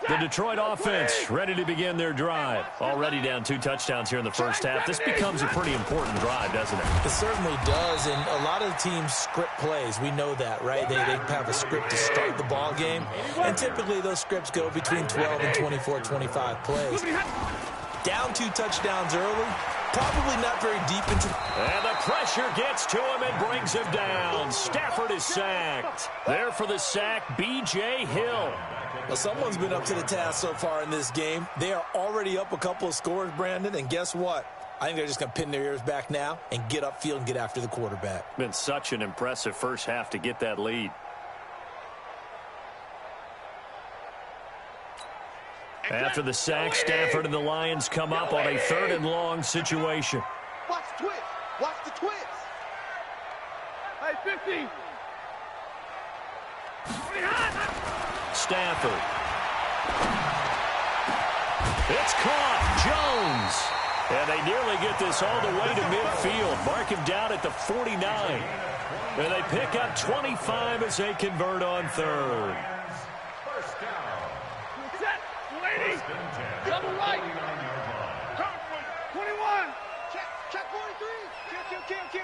The Detroit offense ready to begin their drive. Already down 2 touchdowns here in the first half. This becomes a pretty important drive, doesn't it? It certainly does, and a lot of the teams script plays. We know that, right? They have a script to start the ball game, and typically those scripts go between 12 and 24, 25 plays. Down 2 touchdowns early, probably not very deep into... And the pressure gets to him and brings him down. Stafford is sacked. There for the sack, B.J. Hill. Well, someone's been up to the task so far in this game. They are already up a couple of scores, Brandon, and guess what? I think they're just going to pin their ears back now and get upfield and get after the quarterback. Been such an impressive first half to get that lead. After the sack, Stafford and the Lions come up on a 3rd and long situation. Watch the twist. Watch the twist. Hey, 50. Stafford. It's caught. Jones. And they nearly get this all the way to midfield. Mark him down at the 49. And they pick up 25 as they convert on third. First down. Set. Lady. Double right. 21. Check 43.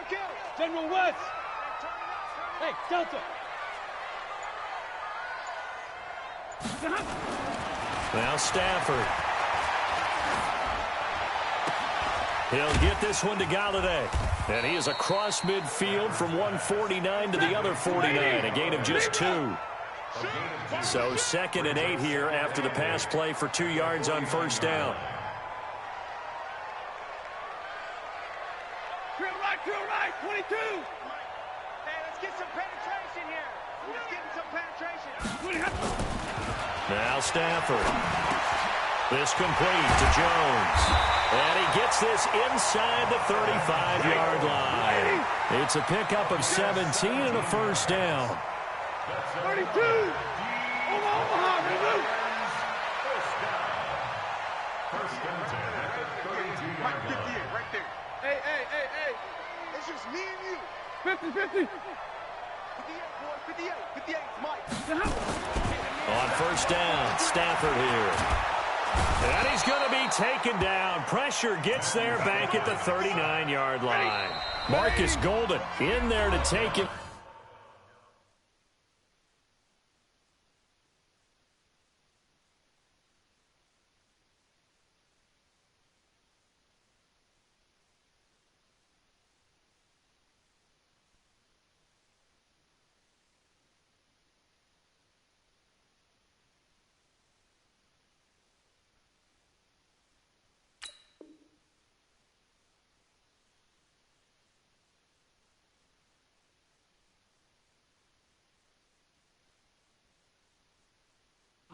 Kill. General West. Hey, Delta. Now Stafford. He'll get this one to Galladay. And he is across midfield from 149 to the other 49. A gain of just 2. So 2nd and 8 here after the pass play for 2 yards on first down. Drill right, 22. Hey, let's get some penetration here. Let's get some penetration. Now Stafford. This complete to Jones. And he gets this inside the 35-yard line. It's a pickup of 17 and a first down. 32. Omaha, reboot. First down 10 at the 32-yard line. 58, right there. Hey. It's just me and you. 50. 58, boy. 58, Mike. On first down, Stafford here. And he's going to be taken down. Pressure gets there back at the 39-yard line. Marcus Golden in there to take him.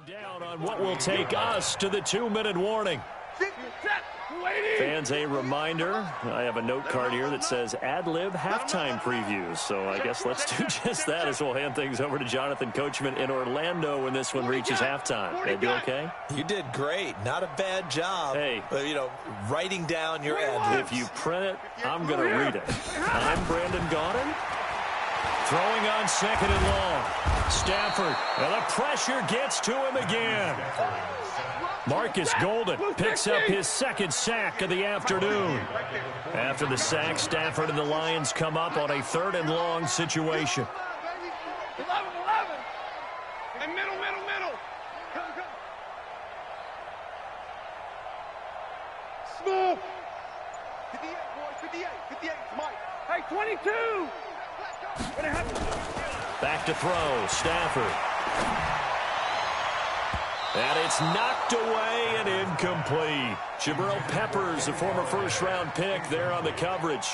Down on what will take us to the 2-minute warning. Fans, a reminder, I have a note card here that says ad-lib halftime previews. So I guess let's do just that as we'll hand things over to Jonathan Coachman in Orlando when this one reaches halftime. They do okay? You did great. Not a bad job. Hey. Writing down your ad-libs. If you print it, I'm going to read it. I'm Brandon Gaudin. Throwing on 2nd and long. Stafford, and the pressure gets to him again. Marcus Golden picks up his 2nd sack of the afternoon. After the sack, Stafford and the Lions come up on a 3rd and long situation. 11. And middle. Come. Smooth. 58, boy. 58, Mike. Hey, 22. Back to throw, Stafford. And it's knocked away and incomplete. Jabril Peppers, the former first-round pick, there on the coverage.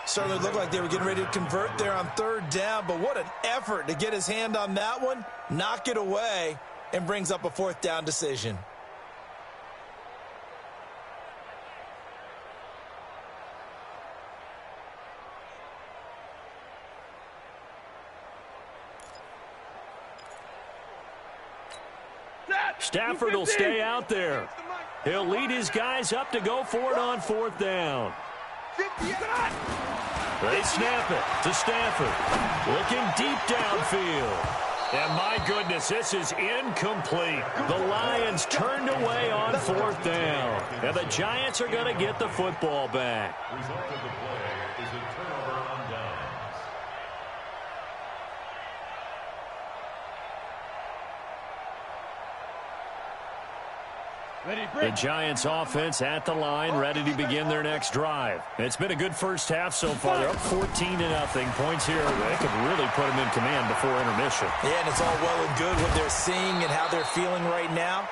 Certainly looked like they were getting ready to convert there on 3rd down, but what an effort to get his hand on that one, knock it away, and brings up a 4th down decision. Stafford will stay out there. He'll lead his guys up to go for it on 4th down. They snap it to Stafford. Looking deep downfield. And my goodness, this is incomplete. The Lions turned away on 4th down. And the Giants are going to get the football back. Result of the play is a turnover on downs. The Giants offense at the line, ready to begin their next drive. It's been a good first half so far. They're up 14-0. Points here, they could really put them in command before intermission. Yeah, and it's all well and good what they're seeing and how they're feeling right now.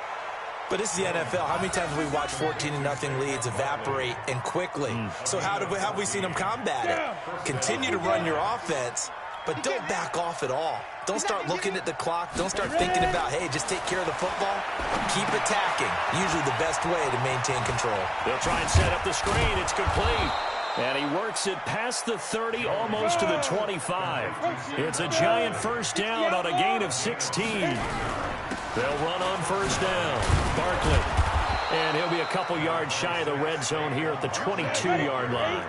But this is the NFL. How many times have we watched 14-0 leads evaporate and quickly? So how have we seen them combat it? Continue to run your offense, but don't back off at all. Don't start looking at the clock. Don't start thinking about, hey, just take care of the football. Keep attacking. Usually the best way to maintain control. They'll try and set up the screen. It's complete. And he works it past the 30, almost to the 25. It's a giant first down on a gain of 16. They'll run on first down. Barkley And he'll be a couple yards shy of the red zone here at the 22-yard line.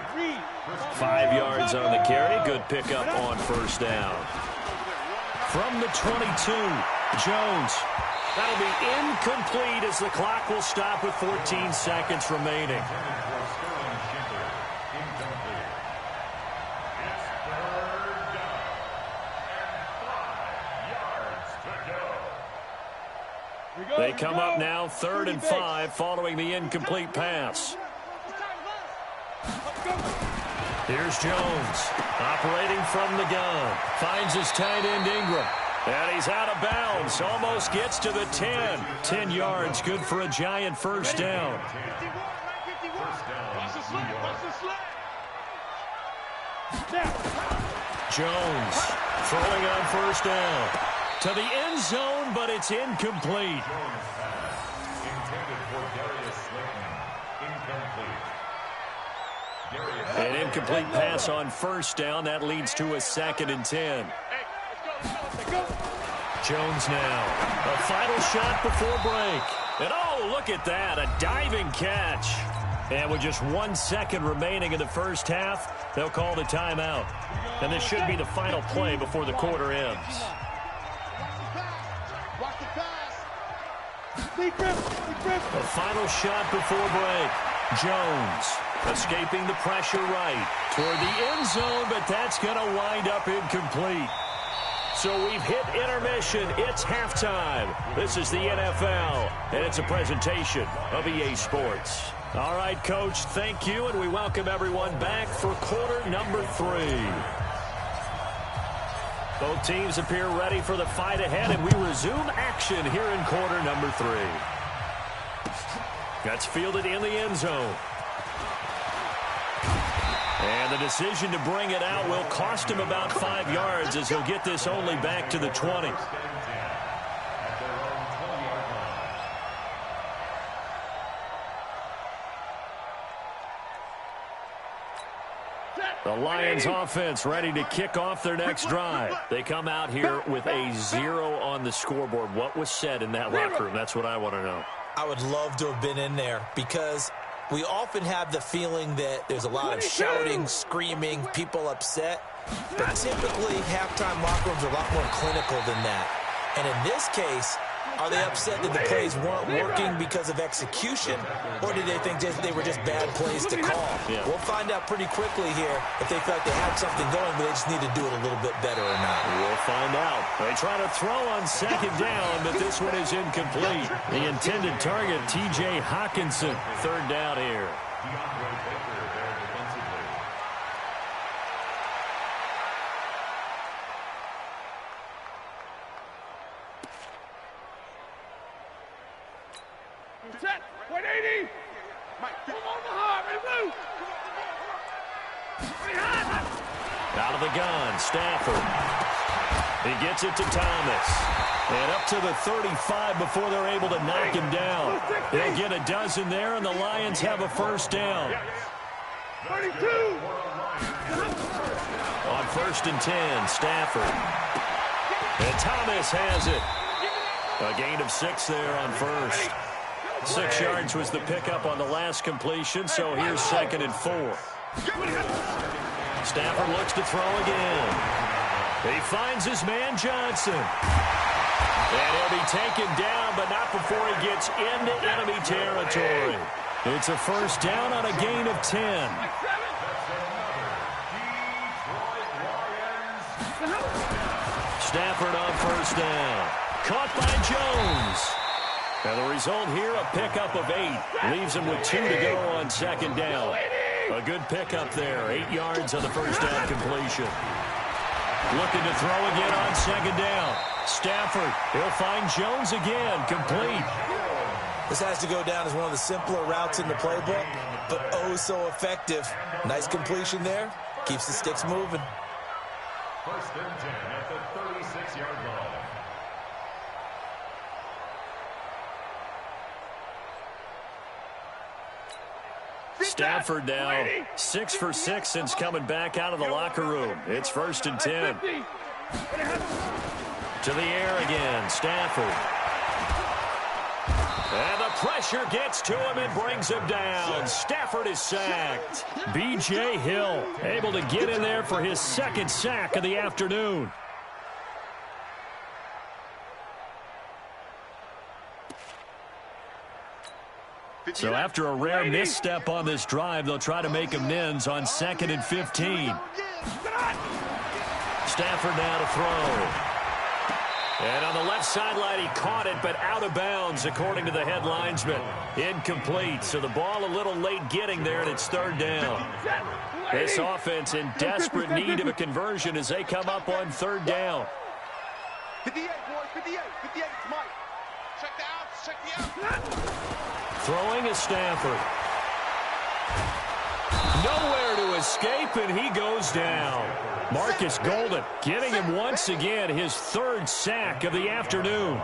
5 yards on the carry. Good pickup on first down. From the 22, Jones. That'll be incomplete as the clock will stop with 14 seconds remaining. They come up now 3rd and 5 following the incomplete pass. Here's Jones operating from the gun. Finds his tight end Ingram. And he's out of bounds. Almost gets to the 10. 10 yards, good for a giant first down. Jones throwing on first down. To the end zone, but it's incomplete. An incomplete pass on first down. That leads to a 2nd and 10. Jones now. A final shot before break. And oh, look at that. A diving catch. And with just 1 second remaining in the first half, they'll call the timeout. And this should be the final play before the quarter ends. A final shot before break. Jones escaping the pressure right toward the end zone, but that's going to wind up incomplete. So we've hit intermission. It's halftime. This is the NFL, and it's a presentation of EA Sports. All right, Coach, thank you, and we welcome everyone back for quarter number 3. Both teams appear ready for the fight ahead, and we resume action here in quarter number 3. That's fielded in the end zone. And the decision to bring it out will cost him about 5 yards as he'll get this only back to the 20. The Lions offense ready to kick off their next drive. They come out here with a 0 on the scoreboard. What was said in that locker room? That's what I want to know. I would love to have been in there because we often have the feeling that there's a lot of shouting, screaming, people upset. But typically, halftime locker rooms are a lot more clinical than that. And in this case, are they upset that the plays weren't working because of execution, or did they think they were just bad plays to call? Yeah. We'll find out pretty quickly here if they felt they had something going, but they just need to do it a little bit better or not. We'll find out. They try to throw on 2nd down, but this one is incomplete. The intended target, T.J. Hawkinson. 3rd down here. Set. 180. Out of the gun, Stafford. He gets it to Thomas. And up to the 35 before they're able to knock him down. They'll get a dozen there, and the Lions have a first down. 32. On 1st and 10, Stafford. And Thomas has it. A gain of 6 there on first. 6 yards was the pickup on the last completion, so here's 2nd and 4. Stafford looks to throw again. He finds his man Johnson. And he'll be taken down, but not before he gets into enemy territory. It's a first down on a gain of 10. Stafford on first down. Caught by Jones. And the result here, a pickup of 8. Leaves him with 2 to go on 2nd down. A good pickup there. 8 yards on the first down completion. Looking to throw again on 2nd down. Stafford, he'll find Jones again. Complete. This has to go down as one of the simpler routes in the playbook, but oh so effective. Nice completion there. Keeps the sticks moving. 1st and 10 at the 36-yard line. Stafford now 6 for 6 since coming back out of the locker room. It's 1st and 10. To the air again, Stafford. And the pressure gets to him and brings him down. Stafford is sacked. B.J. Hill able to get in there for his second sack of the afternoon. So after a rare misstep on this drive, they'll try to make amends on 2nd and 15. Stafford now to throw. And on the left sideline, he caught it, but out of bounds, according to the head linesman. Incomplete, so the ball a little late getting there, and it's 3rd down. This offense in desperate need of a conversion as they come up on 3rd down. 58, boys, 58, 58, it's Mike. Check the outs, check the outs. Throwing is Stafford. Nowhere to escape, and he goes down. Marcus Golden getting him once again his 3rd sack of the afternoon.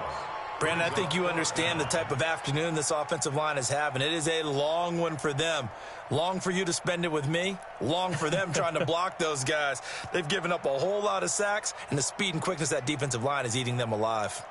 Brandon, I think you understand the type of afternoon this offensive line is having. It is a long one for them. Long for you to spend it with me. Long for them trying to block those guys. They've given up a whole lot of sacks, and the speed and quickness of that defensive line is eating them alive.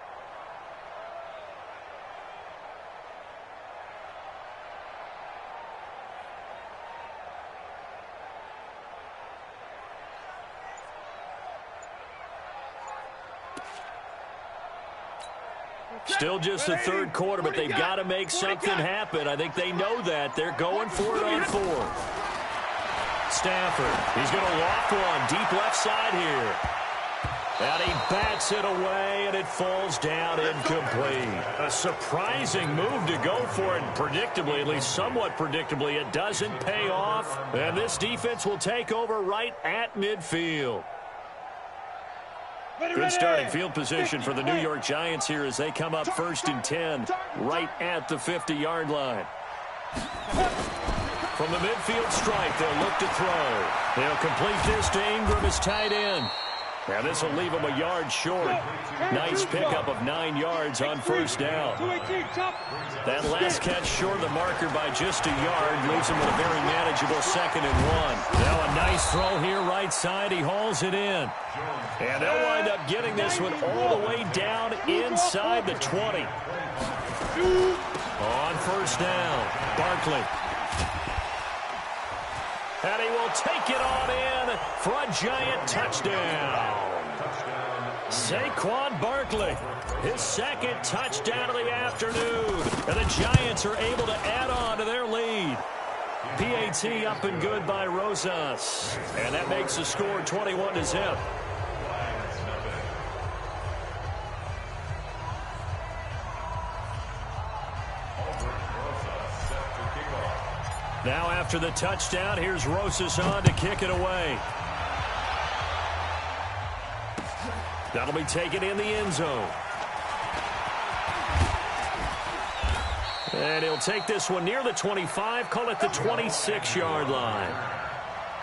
Still just the 3rd quarter, but they've got to make something happen. I think they know that. They're going for it on 4th. Stafford, he's going to loft one deep left side here. And he bats it away, and it falls down incomplete. A surprising move to go for it, and predictably, at least somewhat predictably, it doesn't pay off. And this defense will take over right at midfield. Good starting field position for the New York Giants here as they come up 1st and 10 right at the 50-yard line. From the midfield stripe, they'll look to throw. They'll complete this to Ingram as tight end. Now this will leave him a yard short. Nice pickup of 9 yards on 1st down. That last catch short of the marker by just a yard leaves him with a very manageable 2nd and 1. Now a nice throw here right side. He hauls it in. And they'll wind up getting this one all the way down inside the 20. On 1st down, Barkley. And he will take it on in for a Giant touchdown. Saquon Barkley, his 2nd touchdown of the afternoon. And the Giants are able to add on to their lead. PAT up and good by Rosas. And that makes the score 21-0. Now after the touchdown, here's Rosas on to kick it away. That'll be taken in the end zone. And he'll take this one near the 25, call it the 26-yard line.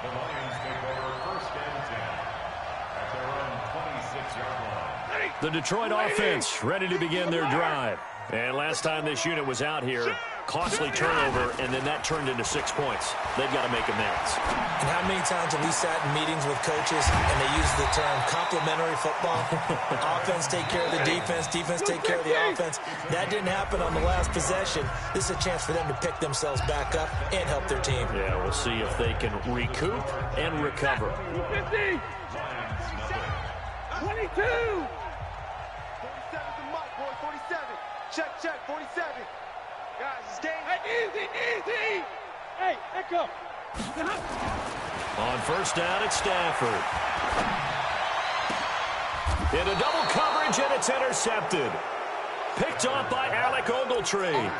The Lions take over 1st and 10 at their own 26-yard line. The Detroit offense ready to begin their drive. And last time this unit was out here, costly turnover, and then that turned into 6 points. They've got to make amends. And how many times have we sat in meetings with coaches and they use the term complementary football? Offense take care of the defense, defense take care of the offense. That didn't happen on the last possession. This is a chance for them to pick themselves back up and help their team. Yeah, we'll see if they can recoup and recover. 50. 22. 47's the mic, boys, 47. Check, 47. Guys, it's game. Hey, easy. Hey, echo. On 1st down, it's Stafford. Into double coverage, and it's intercepted. Picked off by Alec Ogletree.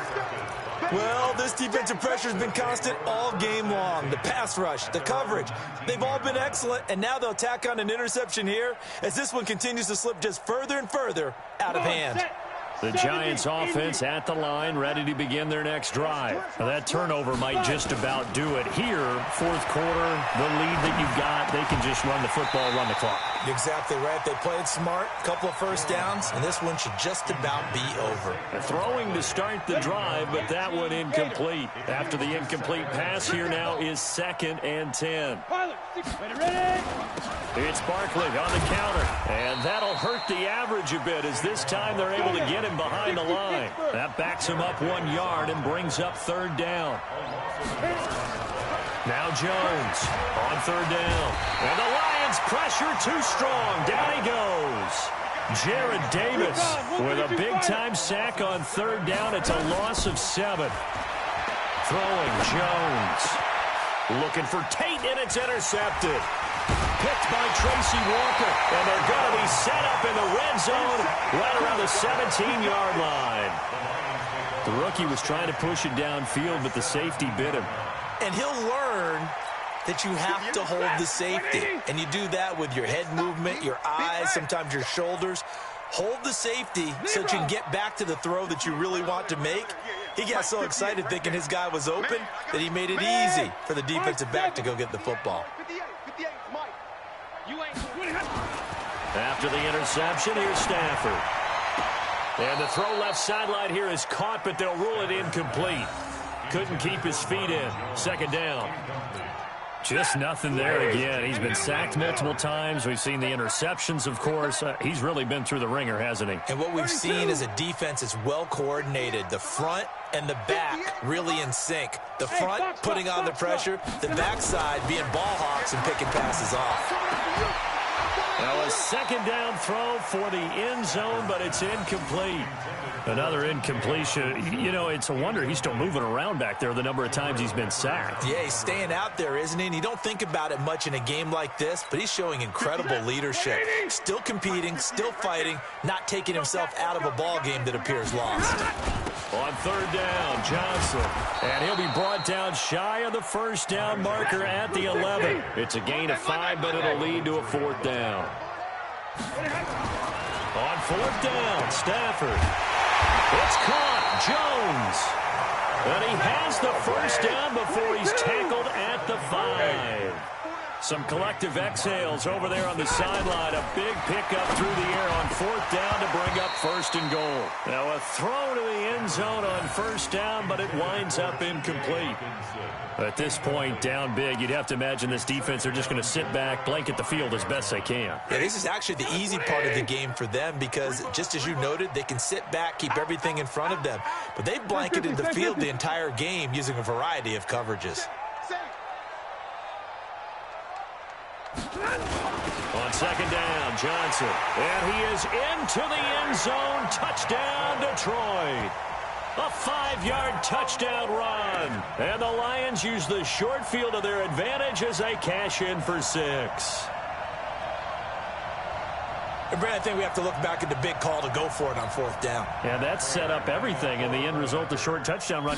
Well, this defensive pressure has been constant all game long. The pass rush, the coverage, they've all been excellent, and now they'll tack on an interception here as this one continues to slip just further and further out of hand. The Giants offense at the line, ready to begin their next drive. Now, that turnover might just about do it here. 4th quarter, the lead that you've got, they can just run the football, run the clock. Exactly right. They played smart, couple of 1st downs, and this one should just about be over. Throwing to start the drive, but that one incomplete. After the incomplete pass, here now is 2nd and 10. Ready? It's Barkley on the counter, and that'll hurt the average a bit as this time they're able to get him behind the line. That backs him up 1 yard and brings up third down. Now Jones on third down. And the Lions pressure too strong. Down he goes. Jared Davis with a big-time sack on third down. It's a loss of 7. Throwing Jones. Looking for Tate, and it's intercepted. Picked by Tracy Walker, and they're going to be set up in the red zone right around the 17-yard line. The rookie was trying to push it downfield, but the safety bit him. And he'll learn that you have to hold the safety. And you do that with your head movement, your eyes, sometimes your shoulders. Hold the safety so that you can get back to the throw that you really want to make. He got so excited thinking his guy was open that he made it easy for the defensive back to go get the football. After the interception, here's Stafford. And the throw left sideline here is caught, but they'll rule it incomplete. Couldn't keep his feet in. Second down. Just nothing there again. He's been sacked multiple times. We've seen the interceptions, of course. He's really been through the ringer, hasn't he? And what we've seen is a defense that's well coordinated. The front and the back really in sync. The front putting on the pressure, the backside being ball hawks and picking passes off. Now a second down throw for the end zone, but it's incomplete. Another incompletion. You know, it's a wonder he's still moving around back there the number of times he's been sacked. Yeah, he's staying out there, isn't he? And you don't think about it much in a game like this, but he's showing incredible leadership. Still competing, still fighting, not taking himself out of a ball game that appears lost. On third down, Johnson. And he'll be brought down shy of the first down marker at the 11. It's a gain of 5, but it'll lead to a fourth down. On fourth down, Stafford. It's caught, Jones. And he has the first down before he's tackled at the 5. Some collective exhales over there on the sideline. A big pickup through the air on fourth down to bring up first and goal. Now a throw to the end zone on first down, but it winds up incomplete. At this point, down big, you'd have to imagine this defense are just going to sit back, blanket the field as best they can. Yeah, this is actually the easy part of the game for them because, just as you noted, they can sit back, keep everything in front of them. But they've blanketed the field the entire game using a variety of coverages. On second down, Johnson. And he is into the end zone. Touchdown, Detroit. A 5-yard touchdown run. And the Lions use the short field to their advantage as they cash in for 6. And Brad, I think we have to look back at the big call to go for it on fourth down. Yeah, that set up everything, and the end result, the short touchdown run.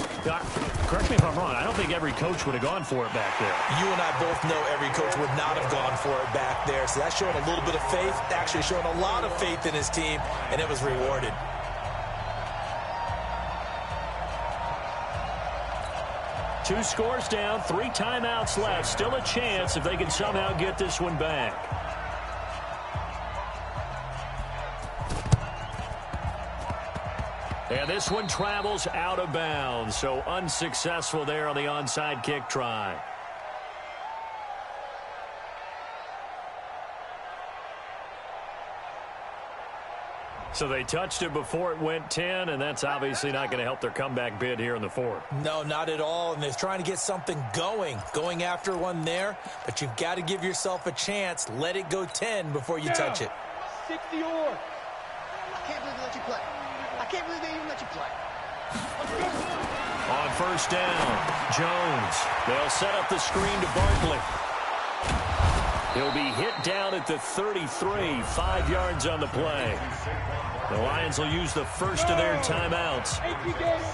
Correct me if I'm wrong, I don't think every coach would have gone for it back there. You and I both know every coach would not have gone for it back there, so that's showing a little bit of faith, actually showing a lot of faith in his team, and it was rewarded. Two scores down, 3 timeouts left. Still a chance if they can somehow get this one back. And this one travels out of bounds, so unsuccessful there on the onside kick try. So they touched it before it went 10, and that's obviously not going to help their comeback bid here in the fourth. No, not at all, and they're trying to get something going after one there, but you've got to give yourself a chance. Let it go 10 before you touch it. 60 or. I can't believe they let you play. I can't believe they even let you play. On first down, Jones. They'll set up the screen to Barkley. He'll be hit down at the 33, 5 yards on the play. The Lions will use the first of their timeouts.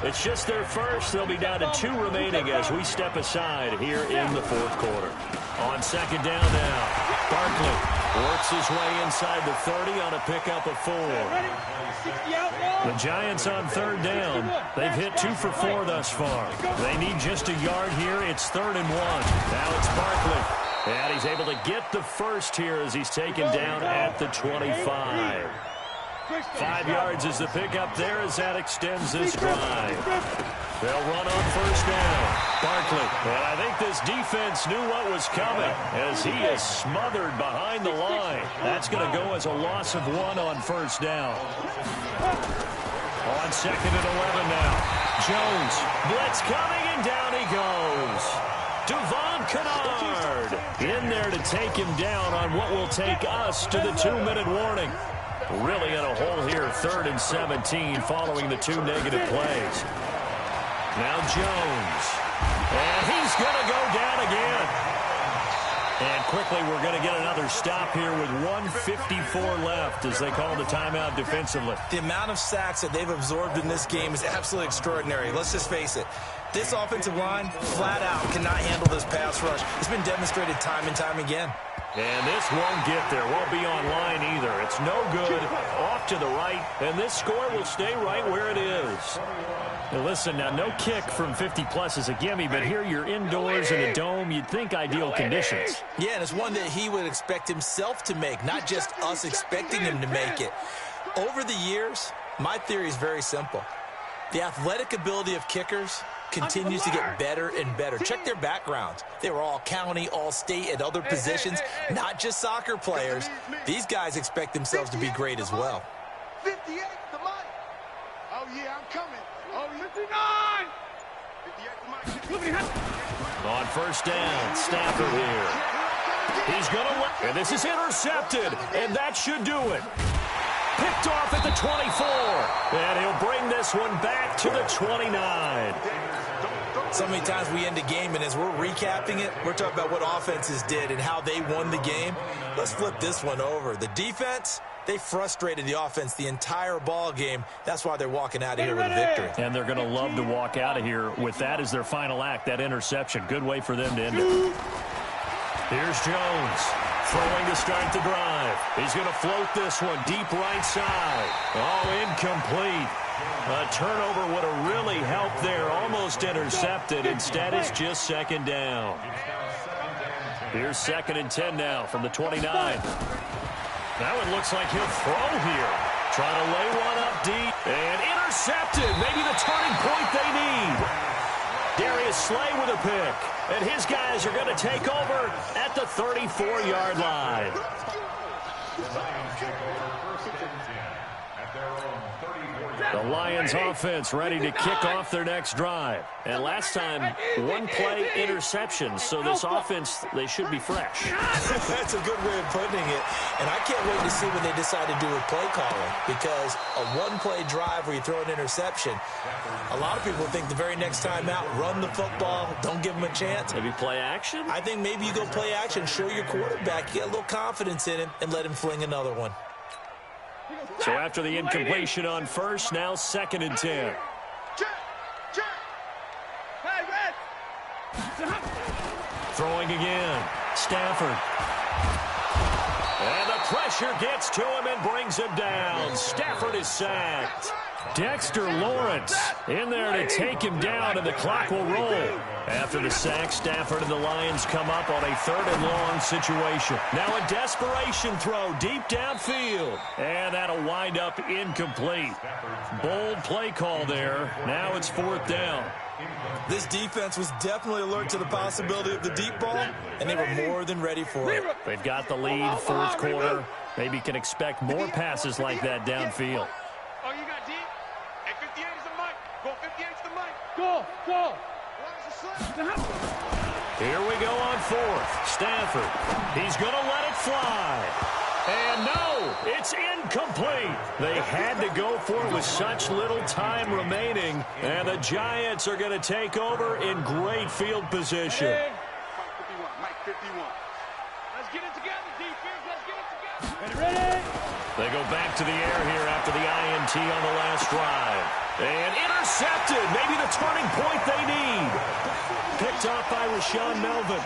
It's just their first. They'll be down to 2 remaining as we step aside here in the fourth quarter. On second down now, Barkley works his way inside the 30 on a pickup of 4. The Giants on third down. They've hit 2 for 4 thus far. They need just a yard here. It's 3rd and 1. Now it's Barkley. And he's able to get the first here as he's taken down at the 25. 5 yards is the pickup there as that extends this drive. They'll run on first down. Barkley. And I think this defense knew what was coming as he is smothered behind the line. That's going to go as a loss of 1 on first down. On 2nd and 11 now. Jones. Blitz coming, and down he goes. Devon Kennard in there to take him down on what will take us to the 2-minute warning. Really in a hole here, 3rd and 17 following the 2 negative plays. Now Jones. And he's going to go down again. And quickly we're going to get another stop here with 1:54 left as they call the timeout defensively. The amount of sacks that they've absorbed in this game is absolutely extraordinary. Let's just face it. This offensive line, flat out, cannot handle this pass rush. It's been demonstrated time and time again. And this won't get there. Won't be online either. It's no good. Off to the right. And this score will stay right where it is. Now listen, now no kick from 50-plus is a gimme, but here you're indoors in a dome. You'd think ideal conditions. Yeah, and it's one that he would expect himself to make, not just us expecting him to make it. Over the years, my theory is very simple. The athletic ability of kickers continues to get better and better. Check their backgrounds. They were all county, all state, at other positions, not just soccer players. These guys expect themselves to be great as well. 58 to Mike. Oh, yeah, I'm coming. Oh, 59. On first down, Stafford here. He's going to let, and this is intercepted, and that should do it. Picked off at the 24, and he'll bring this one back to the 29. So many times we end a game, and as we're recapping it, we're talking about what offenses did and how they won the game. Let's flip this one over. The defense, they frustrated the offense the entire ball game. That's why they're walking out of here with a victory. And they're going to love to walk out of here with that as their final act, that interception. Good way for them to end it. Here's Jones. Throwing to start the drive. He's going to float this one deep right side. Oh, incomplete. A turnover would have really helped there. Almost intercepted. Instead, it's just 2nd down. Here's 2nd and 10 now from the 29. Now it looks like he'll throw here. Trying to lay one up deep. And intercepted. Maybe the turning point they need. Darius Slay with a pick. And his guys are going to take over at the 34-yard line. The Lions offense ready to kick off their next drive. And last time, 1-play interception. So this offense, they should be fresh. That's a good way of putting it. And I can't wait to see what they decide to do with play calling. Because a 1-play drive where you throw an interception, a lot of people think the very next time out, run the football, don't give them a chance. Maybe play action? I think maybe you go play action, show your quarterback, get a little confidence in him, and let him fling another one. So after the incompletion on first, now 2nd and 10. Throwing again. Stafford. And the pressure gets to him and brings him down. Stafford is sacked. Dexter Lawrence in there to take him down, and the clock will roll. After the sack, Stafford and the Lions come up on a 3rd and long situation. Now a desperation throw deep downfield. And that'll wind up incomplete. Bold play call there. Now it's 4th down. This defense was definitely alert to the possibility of the deep ball, and they were more than ready for it. They've got the lead, 4th quarter. Maybe can expect more passes like that downfield. Oh, you got deep? Hey, 58 is the mic. Go 58 is the mic. Go. Here we go on 4th. Stafford. He's going to let it fly. And no, it's incomplete. They had to go for it with such little time remaining. And the Giants are going to take over in great field position. Mike 51. Let's get it together, defense. Let's get it together. Ready? They go back to the air here after the INT on the last drive. And intercepted. Maybe the turning point they need. Picked off by Rashawn Melvin.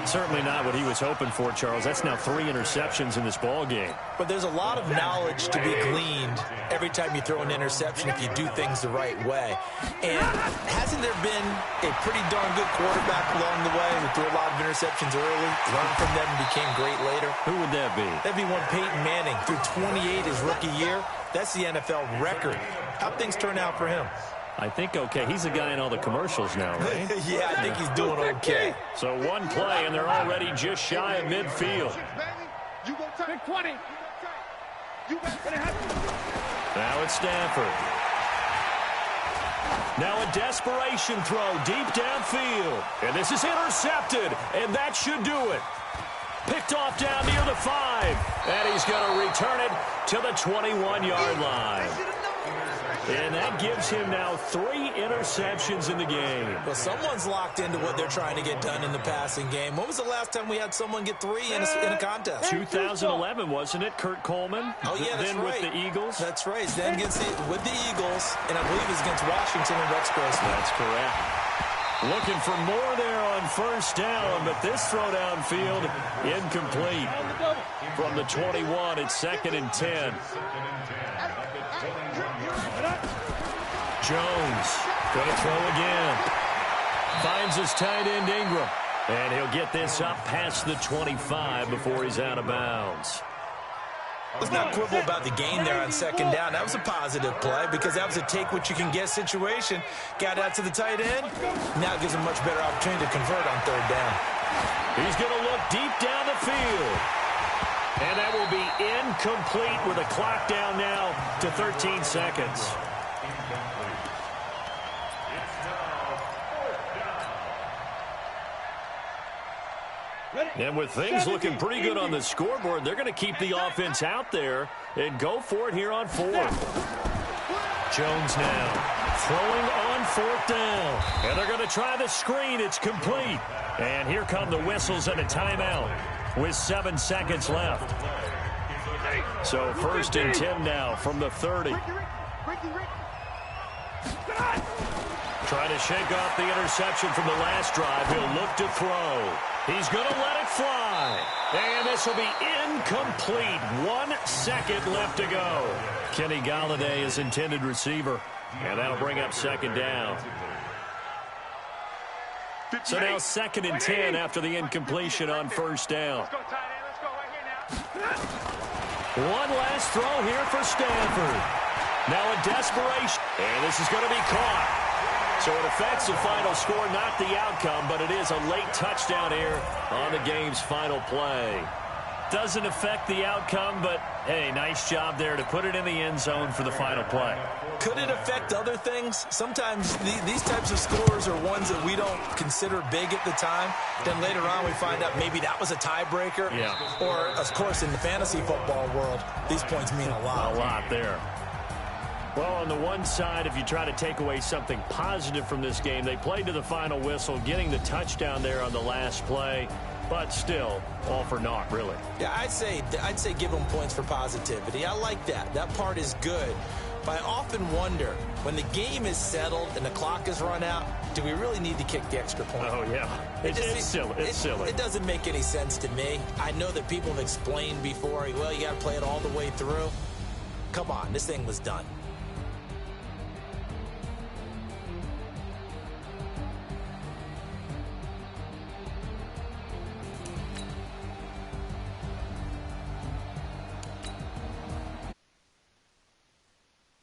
Certainly not what he was hoping for, Charles. That's now 3 interceptions in this ball game. But there's a lot of knowledge to be gleaned every time you throw an interception if you do things the right way. And hasn't there been a pretty darn good quarterback along the way who threw a lot of interceptions early, learned from them, and became great later? Who would that be? That'd be one Peyton Manning. Threw 28 his rookie year. That's the NFL record. How'd things turn out for him? I think okay. He's the guy in all the commercials now, right? Yeah, I think he's doing okay. So one play, and they're already just shy of midfield. You go take 20. Now it's Stanford. Now a desperation throw deep downfield. And this is intercepted, and that should do it. Picked off down near the 5. And he's going to return it to the 21-yard line. And that gives him now 3 interceptions in the game. Well, someone's locked into what they're trying to get done in the passing game. When was the last time we had someone get 3 in a contest? 2011, wasn't it? Kurt Coleman. Oh, yeah, that's then right. With the Eagles. That's right. Then with the Eagles, and I believe it was against Washington and Rex Grossman. That's correct. Looking for more there on first down, but this throw downfield incomplete. From the 21, it's 2nd and 10. Jones going to throw again. Finds his tight end Ingram. And he'll get this up past the 25 before he's out of bounds. Let's not quibble about the gain there on 2nd down. That was a positive play because that was a take-what-you-can-get situation. Got out to the tight end. Now it gives him a much better opportunity to convert on 3rd down. He's going to look deep down the field. And that will be incomplete with a clock down now to 13 seconds. And with things looking pretty good on the scoreboard, they're going to keep the offense out there and go for it here on 4th. Jones now throwing on 4th down. And they're going to try the screen. It's complete. And here come the whistles and a timeout with 7 seconds left. So 1st and 10 now from the 30. Trying to shake off the interception from the last drive. He'll look to throw. He's going to let it fly. And this will be incomplete. 1 second left to go. Kenny Golladay is intended receiver. And that'll bring up 2nd down. So now 2nd and 10 after the incompletion on 1st down. One last throw here for Stanford. Now a desperation. And this is going to be caught. So it affects the final score, not the outcome, but it is a late touchdown here on the game's final play. Doesn't affect the outcome, but, hey, nice job there to put it in the end zone for the final play. Could it affect other things? Sometimes these types of scores are ones that we don't consider big at the time. Then later on we find out maybe that was a tiebreaker. Yeah. Or, of course, in the fantasy football world, these points mean a lot. A lot there. Well, on the one side, if you try to take away something positive from this game, they played to the final whistle, getting the touchdown there on the last play, but still, all for naught, really. Yeah, I'd say give them points for positivity. I like that. That part is good. But I often wonder, when the game is settled and the clock is run out, do we really need to kick the extra point? Oh, yeah. It's silly. It's silly. It doesn't make any sense to me. I know that people have explained before, well, you got to play it all the way through. Come on, this thing was done.